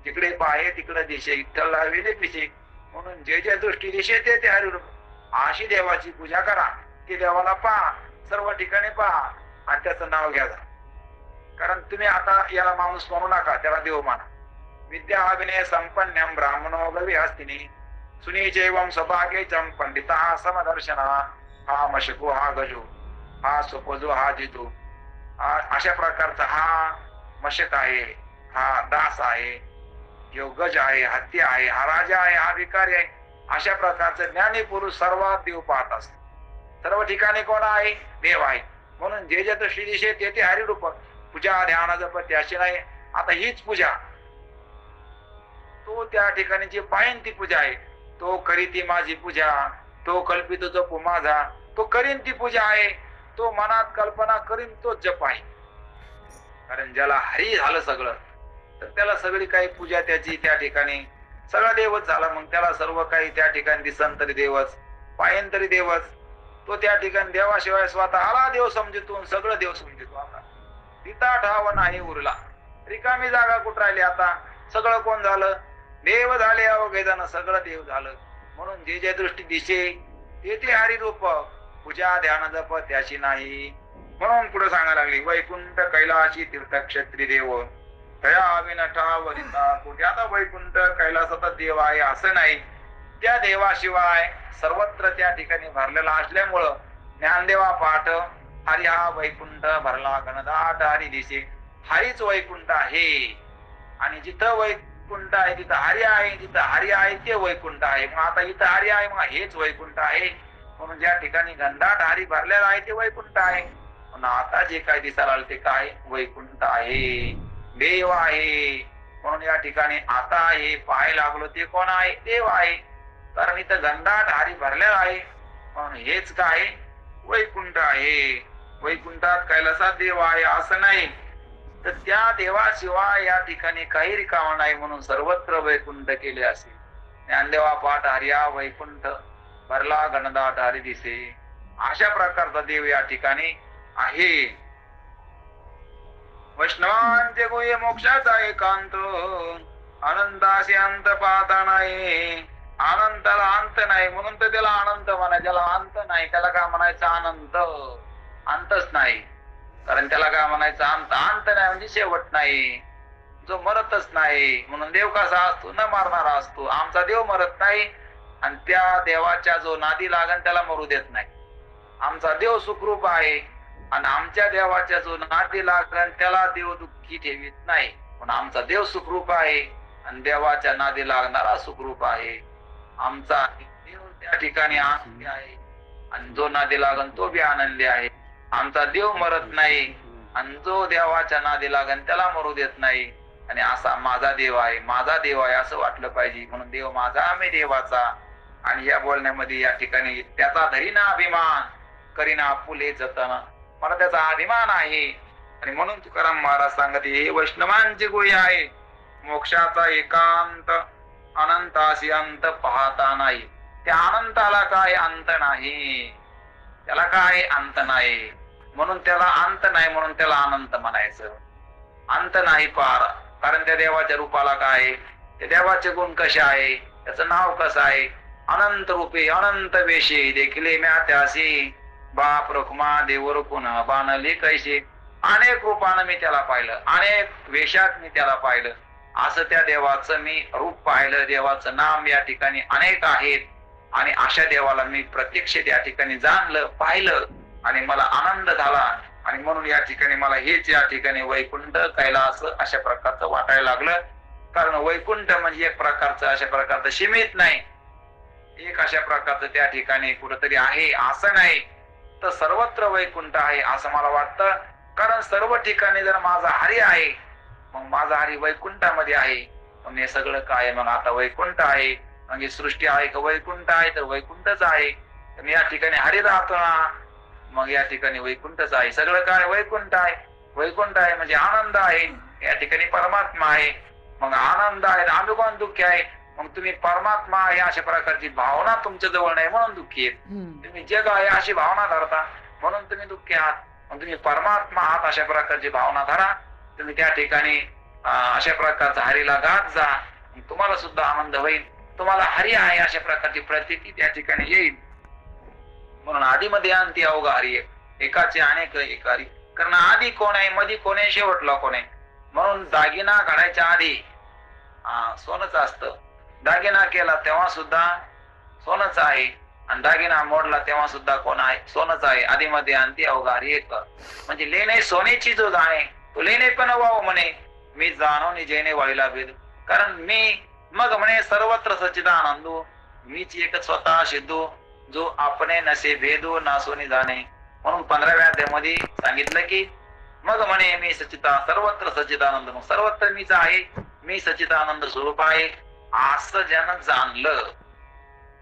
जिकडे पाहे तिकडे दिशे, इठ्ठल लाविले पिशे. म्हणून जे दृष्टी दिशे ते हरिरूप. अशी देवाची पूजा करा. ते देवाला पहा, सर्व ठिकाणी पहा आणि त्याचं नाव घ्या. कारण तुम्ही आता याला माणूस म्हणू नका, त्याला देव माना. विद्या अभिनय संपन्नम ब्राह्मणो गवी हस्तिनी सुनीचैवं सौभाग्यचं पंडिता समदर्शना. हा मशको, हा गजो, हा सुपजो, हा जिजो, अशा प्रकारचा हा मशक आहे, हा दास आहे, जो गज आहे, हत्ती आहे, हा राजा आहे, हा भिकारी आहे. अशा प्रकारचे ज्ञानी पुरुष सर्वात देव पाहत असतात. सर्व ठिकाणी कोण आहे? देव आहे. म्हणून जे दृष्टी दिशे ते हरिरूप. पूजा ध्यान जप त्याची नाही. आता हीच पूजा तो त्या ठिकाणी जे पाहिन ती पूजा आहे. तो करी ती माझी पूजा, तो कल्पित जपू माझा, तो करीन ती पूजा आहे. तो मनात कल्पना करीन तो जप आहे. कारण ज्याला हरी झालं सगळं, तर त्याला सगळी काही पूजा त्याची त्या ठिकाणी सगळा देवच झाला. मग त्याला सर्व काही त्या ठिकाणी दिसन तरी देवच, पाहिन तरी देवच. तो त्या ठिकाणी देवाशिवाय स्वतःला देव समजतो, सगळं देव समजतो. आता तिथा ठाव नाही उरला, रिकामी जागा कुठं राहिली? आता सगळं कोण झालं? देव झाले. अवघे जण सगळं देव झालं. म्हणून जे दृष्टी दिशे ते हरिरूप. पूजा ध्यान जप त्याची नाही. म्हणून पुढे सांगायला लागली, वैकुंठ कैलाशी तीर्थक्षेत्री देव तया विनठावरिता कुठे. आता वैकुंठ कैलासाचा देव आहे असं नाही. त्या देवाशिवाय सर्वत्र त्या ठिकाणी भरलेला असल्यामुळं ज्ञानदेवा पाठ हरी हा वैकुंठ भरला घनदाट हरी दिसे. हरीच वैकुंठ आहे. आणि जिथं वैकुंठ आहे तिथं हरी आहे, जिथं हरी आहे ते वैकुंठ आहे. मग आता इथं हरी आहे, मग हेच वैकुंठ आहे. म्हणून ज्या ठिकाणी घनदाट हरी भरलेला आहे ते वैकुंठ आहे. म्हणून आता जे काय दिसायला आलं ते काय? वैकुंठ आहे, देव आहे. म्हणून या ठिकाणी आता हे पाहायला लागलो ते कोण आहे? देव आहे. कारण इथं घनदाट हरी भरलेला आहे. म्हणून हेच काय? वैकुंठ आहे. वैकुंठात कैलासात देव आहे असं नाही. तर त्या देवाशिवाय या ठिकाणी काही रिकामा नाही. म्हणून सर्वत्र वैकुंठ केले असे. ज्ञानदेवा पाठ हरिया वैकुंठ भरला घनदाट हरी दिसे. अशा प्रकारचा देव या ठिकाणी आहे. वैष्णवांचे गुह्य मोक्षाचा एकांत, अनंताशी अंत पाहता नाही. अनंताला अंत नाही म्हणून तर त्याला अनंत म्हणायचं. ज्याला अंत नाही त्याला काय म्हणायचं? अनंत. अंतच नाही, कारण त्याला काय म्हणायचं? अंत. अंत नाही म्हणजे शेवट नाही, जो मरतच नाही. म्हणून देव कसा असतो? न मारणारा असतो. आमचा देव मरत नाही आणि त्या देवाच्या जो नादी लागन त्याला मरू देत नाही. आमचा देव सुखरूप आहे आणि आमच्या देवाच्या जो नादी लागन त्याला देव दुःखी ठेवीत नाही. पण आमचा देव सुखरूप आहे आणि देवाच्या नादी लागणारा सुखरूप आहे. आमचा देव त्या ठिकाणी आनंदी आहे आणि जो नादी लागन तो बी आनंदी आहे. आमचा देव मरत नाही आणि जो देवाच्या नादी लागन त्याला मरू देत नाही. आणि असा माझा देव आहे, माझा देव आहे असं वाटलं पाहिजे. म्हणून देव माझा, आम्ही देवाचा. आणि या बोलण्यामध्ये या ठिकाणी त्याचा धरीना अभिमान, करीना आपुले जतन, मला त्याचा अभिमान आहे. आणि म्हणून तुकाराम महाराज सांगते, हे वैष्णवांचे गुह्य आहे, मोक्षाचा एकांत, अनंताशी अंत पाहता नाही. त्या अनंताला काय अंत नाही, त्याला काय अंत नाही, म्हणून त्याला अंत नाही, म्हणून त्याला अनंत म्हणायचं. अंत नाही पार, कारण त्या देवाच्या रूपाला काय, त्या देवाचे गुण कसे आहे, त्याचं नाव कसं आहे. अनंत रूपे अनंत वेशे देखले म्या त्यासी, बाप रखुमा देवर पुन्हा बाणले कैसे. अनेक रूपानं मी त्याला पाहिलं, अनेक वेशात मी त्याला पाहिलं. असं त्या देवाचं मी रूप पाहिलं. देवाचं नाम या ठिकाणी अनेक आहेत आणि अशा देवाला मी प्रत्यक्ष त्या ठिकाणी जाणलं, पाहिलं आणि मला आनंद झाला. आणि म्हणून या ठिकाणी मला हेच या ठिकाणी वैकुंठ, कैलास अशा प्रकारचं वाटायला लागलं. कारण वैकुंठ म्हणजे एक प्रकारचं अशा प्रकारचं सीमित नाही, एक अशा प्रकारचं त्या ठिकाणी कुठंतरी आहे असं नाही, तर सर्वत्र वैकुंठ आहे असं मला वाटतं. कारण सर्व ठिकाणी जर माझा हरी आहे, मग माझा हरी वैकुंठामध्ये आहे. मग हे सगळं काय, मग आता वैकुंठ आहे, मग ही सृष्टी आहे का वैकुंठ आहे, तर वैकुंठच आहे. तर या ठिकाणी हरी राहतो ना, मग या ठिकाणी वैकुंठच आहे. सगळं काय वैकुंठ आहे. वैकुंठ आहे म्हणजे आनंद आहे, या ठिकाणी परमात्मा आहे. मग आनंद आहे, आम्ही कोण दुःखी आहे, मग तुम्ही परमात्मा आहे अशा प्रकारची भावना तुमच्या जवळ नाही म्हणून दुःखी आहे. तुम्ही जग आहे अशी भावना धरता म्हणून तुम्ही दुःखी आहात. मग तुम्ही परमात्मा आहात अशा प्रकारची भावना धरा. तुम्ही त्या ठिकाणी अशा प्रकारचा हरीला गात जा, तुम्हाला सुद्धा आनंद होईल. तुम्हाला हरी आहे अशा प्रकारची प्रतीती त्या ठिकाणी येईल. म्हणून आधीमध्ये अंती अवघा हरी, एकाचे अनेक एक हरी. कारण आधी कोण आहे, मधी कोण आहे, शेवटला कोण आहे. म्हणून दागिना घडायच्या आधी सोनच असतं. दागिना केला तेव्हा सुद्धा सोनच आहे आणि दागिना मोडला तेव्हा सुद्धा कोण आहे, सोनच आहे. आधीमध्ये अंती अवघा हरी एक. म्हणजे लेणे सोनेची जो जाणे, तो लेणे पण वाव म्हणे, मी जाणवणे जेणे वाळीला भेद. कारण मी मग म्हणे सर्वत्र सच्चिदानंदो, मीच एक स्वतः सिद्धो, जो आपणे नसे भेदो नासोनी जाणे. म्हणून 15व्या अध्यायामध्ये सांगितलं की मग म्हणे मी सच्चिदा, सर्वत्र सच्चिदानंद, मग सर्वत्र मीच आहे, मी सच्चिदानंद स्वरूप आहे असं ज्यानं जाणलं.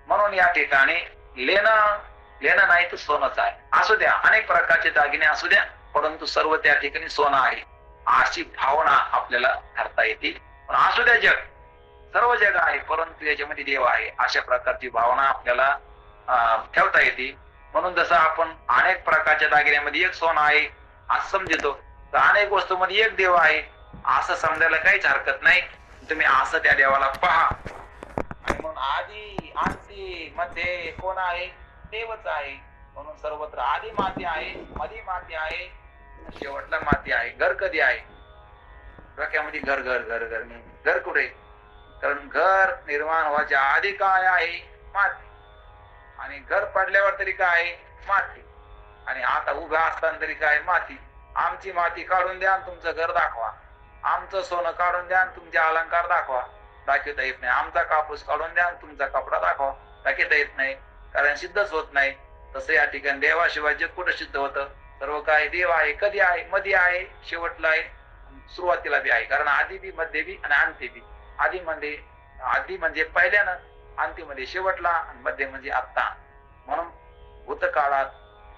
म्हणून या ठिकाणी लेणं नाही तर सोनच आहे. असू द्या अनेक प्रकारचे दागिने असू द्या, परंतु सर्व त्या ठिकाणी सोनं आहे अशी भावना आपल्याला धरता येते. पण असू द्या जग, सर्व जग आहे परंतु याच्यामध्ये देव आहे अशा प्रकारची भावना आपल्याला ठेवता येते. म्हणून जसं आपण अनेक प्रकारच्या दागिन्यामध्ये एक सोनं आहे असं समजतो, तर अनेक वस्तूमध्ये एक देव आहे असं समजायला काहीच हरकत नाही. तुम्ही असं त्या देवाला पहा. आणि म्हणून आधी अंती मध्ये कोण आहे, देवच आहे. म्हणून सर्वत्र आधी माती आहे, मध्ये माती आहे, शेवटला माती आहे. घर कधी आहे, डोक्यामध्ये घर घर घर घर घर कुठे, कारण घर निर्माण व्हायच्या आधी काय आहे, माती. आणि घर पडल्यावर तरी काय आहे, माती. आणि आता उभ्या असताना तरी काय, माती. आमची माती काढून द्या आणि तुमचं घर दाखवा, आमचं सोनं काढून द्या आणि तुमचे अलंकार दाखवा, दाखवता येत नाही. आमचा कापूस काढून द्या आणि तुमचा कपडा दाखवा, दाखवता येत नाही, कारण सिद्धच होत नाही. तसं या ठिकाणी देवाशिवाय जग कुठं सिद्ध होतं. सर्व काय देव आहे, कधी आहे, मध्ये आहे, शेवटला आहे, सुरुवातीला बी आहे. कारण आधी बी, मध्ये बी आणि अंती बी. आधी म्हणजे पहिल्यानं, अंतीमध्ये शेवटला आणि मध्ये म्हणजे आत्ता. म्हणून भूतकाळात,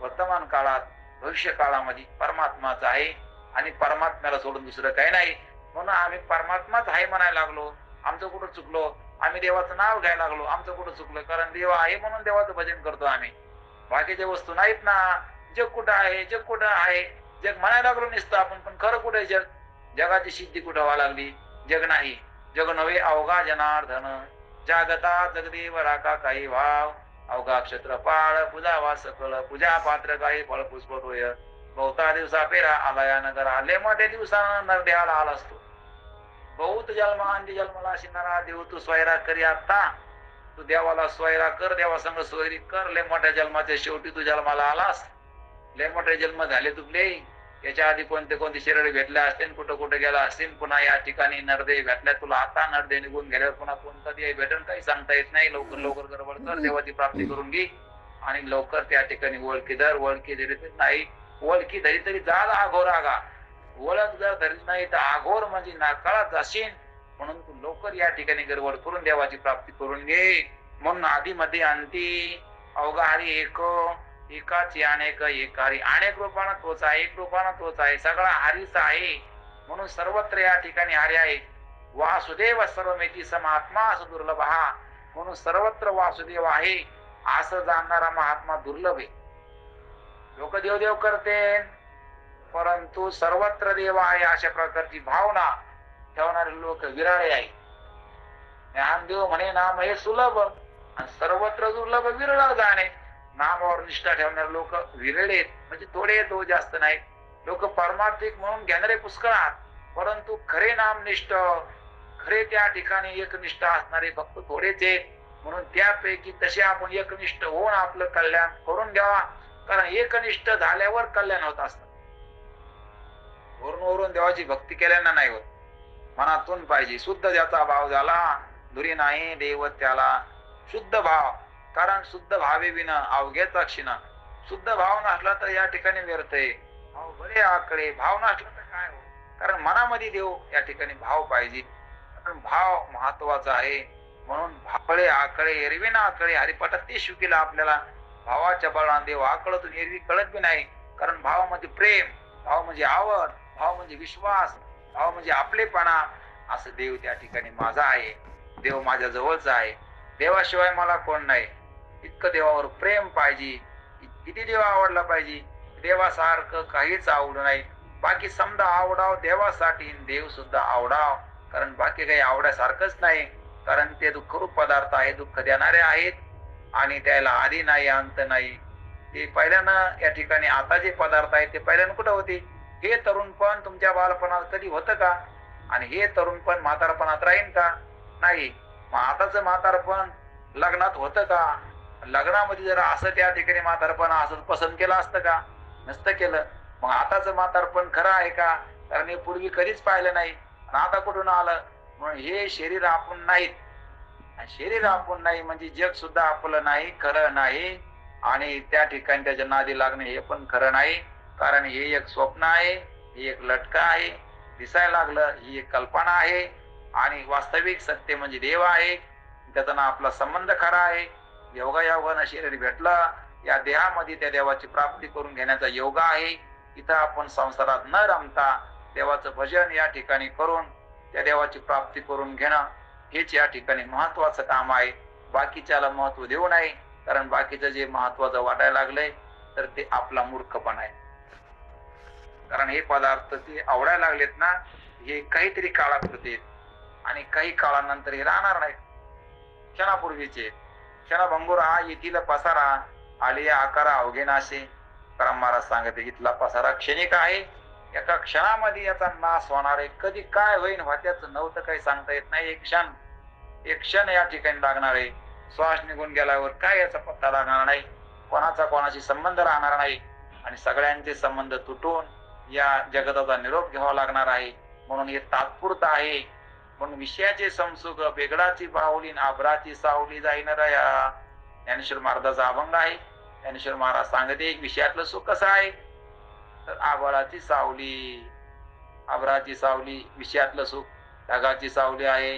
वर्तमान काळात, भविष्य काळामध्ये परमात्माच आहे आणि परमात्म्याला सोडून दुसरं काही नाही. म्हणून आम्ही परमात्माच आहे म्हणायला लागलो. आमचं कुठं चुकलो, आम्ही देवाचं नाव घ्यायला लागलो, आमचं कुठं चुकलं. कारण देव आहे म्हणून देवाचं भजन करतो आम्ही, बाकीच्या वस्तू नाहीत ना. जग कुठं आहे, जग कुठं आहे, जग म्हणायला लागलो नसतं आपण, पण खरं कुठे जग? जगाची सिद्धी कुठं व्हायला लागली? जग नाही. जग नव्हे अवघा जनार्दन, जागता जगदेव राका काही भाव, अवघा क्षेत्रपाळ पूजावा सकल, पूजा पात्र काही फळ पुष्प होय, बहुता दिवसा पेरा आला या नगर, आले मोठे दिवसानं नरदेहाला आला असतो. बहुत जन्म अंधी जन्मला शिनारा देव तू स्वयरा करी आता, तू देवाला स्वयरा कर, देवा संग सोयरी कर. लय मोठ्या जन्माच्या शेवटी तू जन्माला आलास. लय मोठे जन्म झाले तुझले. याच्या आधी कोणते कोणते शरीर भेटले असतील, कुठं कुठे गेला असतील, पुन्हा या ठिकाणी नरदेव भेटल्या तुला. आता नरदेव निघून गेल्यावर पुन्हा कोणता देह भेटन काही सांगता येत नाही. लवकर लवकर गडबड कर, देवाची प्राप्ती करून घे आणि लवकर त्या ठिकाणी ओळखी धर. ओळखी धरी नाही, ओळखी धरी तरी जा आघोर आगा, ओळख जर धरली नाही तर आघोर म्हणजे नाकाळात जाशील. म्हणून तू लवकर या ठिकाणी गडबड करून देवाची प्राप्ती करून घे. म्हणून आधी मध्ये अंती अवघा हरी एक, एकाची अनेक एकारी, अनेक रूपानं तोच आहे, एक रूपानं तोच आहे, सगळा हरीच आहे. म्हणून सर्वत्र या ठिकाणी हरी आहे. वासुदेव सर्वमेती समात्मा असं दुर्लभ हा, म्हणून सर्वत्र वासुदेव आहे असं जाणणारा महात्मा दुर्लभ आहे. लोक देवदेव करते परंतु सर्वत्र देव आहे अशा प्रकारची भावना ठेवणारे लोक विरळे आहे. ज्ञानदेव म्हणे नाम हे सुलभ आणि सर्वत्र दुर्लभ विरळ जाणे. नामावर निष्ठा ठेवणारे लोक विरळे म्हणजे थोडे तो जास्त नाही. लोक पारमार्थिक म्हणून घेणारे पुष्कळ आहेत, परंतु खरे नामनिष्ठ खरे त्या ठिकाणी एकनिष्ठ असणारे फक्त थोडेच आहेत. म्हणून त्यापैकी तसे आपण एकनिष्ठ होऊन आपलं कल्याण करून घ्यावा, कारण एकनिष्ठ झाल्यावर कल्याण होत असतं. वरून वरून देवाची भक्ती केल्यानं नाही होत, मनातून पाहिजे. शुद्ध ज्याचा भाव झाला दुरी नाही देव त्याला शुद्ध भाव, कारण शुद्ध भावे विना अवघेचा क्षीण. शुद्ध भाव नसला तर या ठिकाणी व्यर्थ आहे. भाव बरे आकडे, भाव नसला तर काय हो, कारण मनामध्ये देव या ठिकाणी भाव पाहिजे, कारण भाव महत्वाचा आहे. म्हणून भावळे आकडे एरवी ना आकडे हरिपाठात ते शिकेल आपल्याला. भावाच्या बळाने देव आकळतून एरवी कळत बी नाही, कारण भाव म्हणजे प्रेम, भाव म्हणजे आवड, भाव म्हणजे विश्वास, भाव म्हणजे आपलेपणा. असं देव त्या ठिकाणी माझा आहे, देव माझ्या जवळचा आहे, देवाशिवाय मला कोण नाही. इतकं देवावर प्रेम पाहिजे. किती देव आवडला पाहिजे, देवासारखं काहीच आवड नाही. बाकी समजा आवडाव देवासाठी, देव सुद्धा आवडाव, कारण बाकी काही आवड्यासारखंच नाही. कारण ते दुःखरूप पदार्थ आहे, दुःख देणारे आहेत आणि त्याला आधी नाही अंत नाही. ते पहिल्यानं या ठिकाणी आता जे पदार्थ आहेत ते पहिल्यानं कुठं होते? हे तरुणपण तुमच्या बालपणात कधी होतं का? आणि हे तरुणपण म्हातारपणात राहीन का? नाही. मग आताच म्हातारपण लग्नात होतं का? लग्नामध्ये जर असं त्या ठिकाणी म्हातारपण असं पसंत केलं असतं का? नसतं केलं. मग आताच म्हातारपण खरं आहे का? कारण हे पूर्वी कधीच पाहिलं नाही, आता कुठून आलं? म्हणून हे शरीर आपण नाहीत. शरीर आपण नाही म्हणजे जग सुद्धा आपलं नाही, खरं नाही. आणि त्या ठिकाणी त्याच्या नादी लागणे हे पण खरं नाही, कारण हे एक स्वप्न आहे, हे एक लटका आहे. दिसायला लागलं ही एक कल्पना आहे आणि वास्तविक सत्य म्हणजे देव आहे. त्याचा ना आपला संबंध खरा आहे. योगायोगानं शरीर भेटलं, या देहामध्ये त्या देवाची प्राप्ती करून घेण्याचा योग आहे. इथं आपण संसारात न रमता देवाचं भजन या ठिकाणी करून त्या देवाची प्राप्ती करून घेणं हेच या ठिकाणी महत्वाचं काम आहे. बाकीच्याला महत्व देऊ नये, कारण बाकीचं जे महत्वाचं वाटायला लागलंय तर ते आपला मूर्खपणा आहे. कारण हे पदार्थ ते आवडायला लागलेत ना, हे काहीतरी काळापुरते आणि काही काळानंतर हे राहणार नाही. क्षणापूर्वीचे क्षणभंगुर हा येथील पसारा आली आकारा अवघे नाशे. कारण महाराज सांगते इथला पसारा क्षणिक आहे, एका क्षणामध्ये याचा नाश होणार आहे. कधी काय होईल त्याचं नव्हतं काही सांगता येत नाही. एक क्षण या ठिकाणी लागणार आहे. श्वास निघून गेल्यावर काय याचा पत्ता लागणार नाही, कोणाचा कोणाशी संबंध राहणार नाही आणि सगळ्यांचे संबंध तुटून या जगताचा निरोप घ्यावा लागणार आहे. म्हणून हे तात्पुरतं आहे. म्हणून विषयाचे संसुख बेगडाची बाहुली आभराची सावली जाईन या ज्ञानेश्वर महाराजाचा अभंग आहे. ज्ञानेश्वर महाराज सांगते विषयातलं सुख कसं आहे तर आभाळाची सावली, आभराची सावली विषयातलं सुख. ढगाची सावली आहे,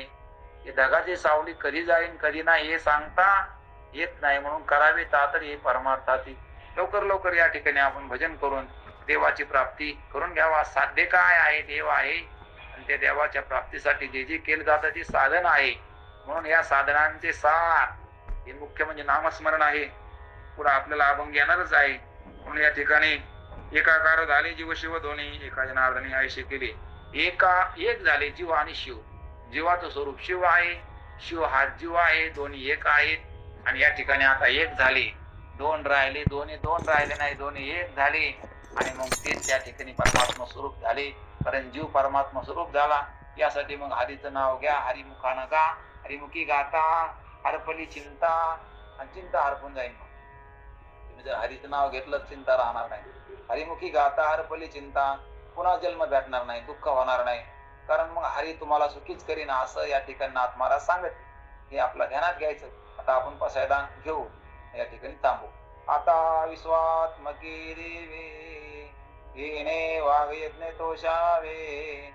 हे ढगाची सावली कधी जाईन कधी नाही हे सांगता येत नाही. म्हणून करावे तातडी हे परमार्थाती. लवकर लवकर या ठिकाणी आपण भजन करून देवाची प्राप्ती करून घ्यावा. साध्य काय आहे? देव आहे आणि त्या देवाच्या प्राप्तीसाठी जे जे केलं जातं ते साधन आहे. म्हणून या साधनांचे सार हे मुख्य म्हणजे नामस्मरण आहे. पुढे आपल्याला अभंग येणारच आहे. म्हणून या ठिकाणी एकाकार झाले जीव शिव दोन्ही, एका जनार्दनी आयशे केले. एक झाले जीव आणि शिव. जीवाचं स्वरूप शिव आहे, शिव हा जीव आहे, दोन्ही एक आहेत. आणि या ठिकाणी आता एक झाले, दोन राहिले, दोन राहिले नाही, दोन्ही एक झाले. आणि मग तेच त्या ठिकाणी परमात्मा स्वरूप झाले. कारण जीव परमात्मा स्वरूप झाला. यासाठी मग हरीचं नाव घ्या, हरिमुखानं गा, हरिमुखी गाता हरपली चिंता, आणि चिंता हरपून जाईल. तुम्ही जर हरीचं नाव घेतलं चिंता राहणार नाही. हरिमुखी गाता हरपली चिंता, पुन्हा जन्म भेटणार नाही, दुःख होणार नाही. कारण मग हरी तुम्हाला सुखीच करीन, असं या ठिकाणी नाथ महाराज सांगत. हे आपल्या ध्यानात घ्यायचं. आता आपण पसायदान घेऊ, या ठिकाणी थांबू. आता विश्वात्मकी देवे, येणे वाघ यज्ञ तोषावे,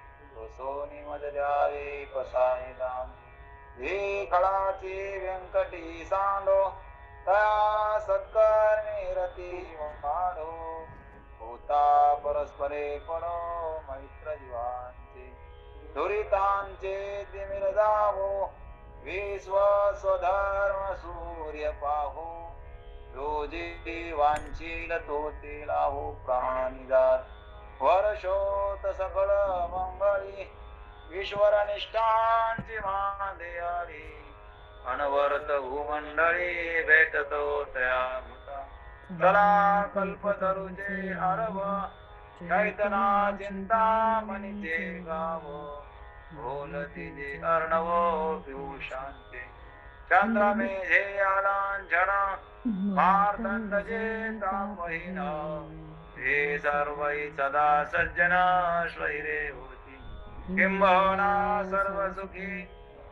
सोनी मद द्यावे पसायदान. हे खळाचे व्यंकटी सांडो, तया सत्कर्मे रती वाढो, होता परस्परे पडो मैत्र जीवांचे, दुरितांचे तिमिर जावो, विश्व स्वधर्म सूर्य पाहो, रोजे वांचील तो ते लाहो प्राणिदात, वर्षोत सकळ मंगळी, ईश्वर निष्ठांची मांदे आली, अनवर्त भूमंडळी भेटतो तया भूता, चला कल्पतरुचे आरव, चैतना चिंतामणीचे गाव, बोलतीचे अर्णव पिऊ शांती, चंद्रमेघे आलांछन, मार्तंड जे तापहीन, हे सर्वै सदा सज्जन स्वैरे होती, किंबहुना सर्व सुखी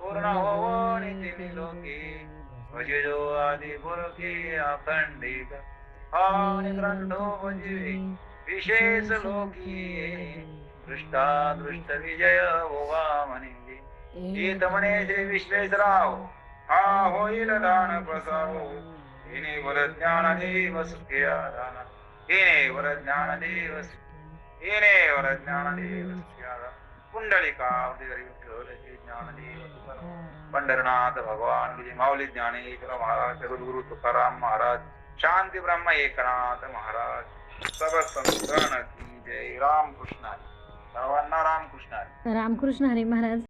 पूर्ण होवो निती लोकी, भजिजो आदि पुरखी अखंडित, आणि ग्रंथो भजिवे विशेष लोकी, दृष्टा दृष्ट विजय होवा म्हणजे, गीत म्हणे श्री विश्वेश्वराव, हा होईल दान प्रसारो, हिने वर ज्ञान देव सुखिया दान, हिने वर ज्ञान देव, हिने वर ज्ञान देव सुखिया दान. पुंडलिका ज्ञानदेव पंढरनाथ भगवान की माऊली ज्ञानेश्वर महाराज, जगद्गुरु तुकाराम महाराज, शांती ब्रह्म एकनाथ महाराज, सब संतगण की जय. रामकृष्ण हरी. सर्वांना रामकृष्ण हरी. रामकृष्ण हरी महाराज.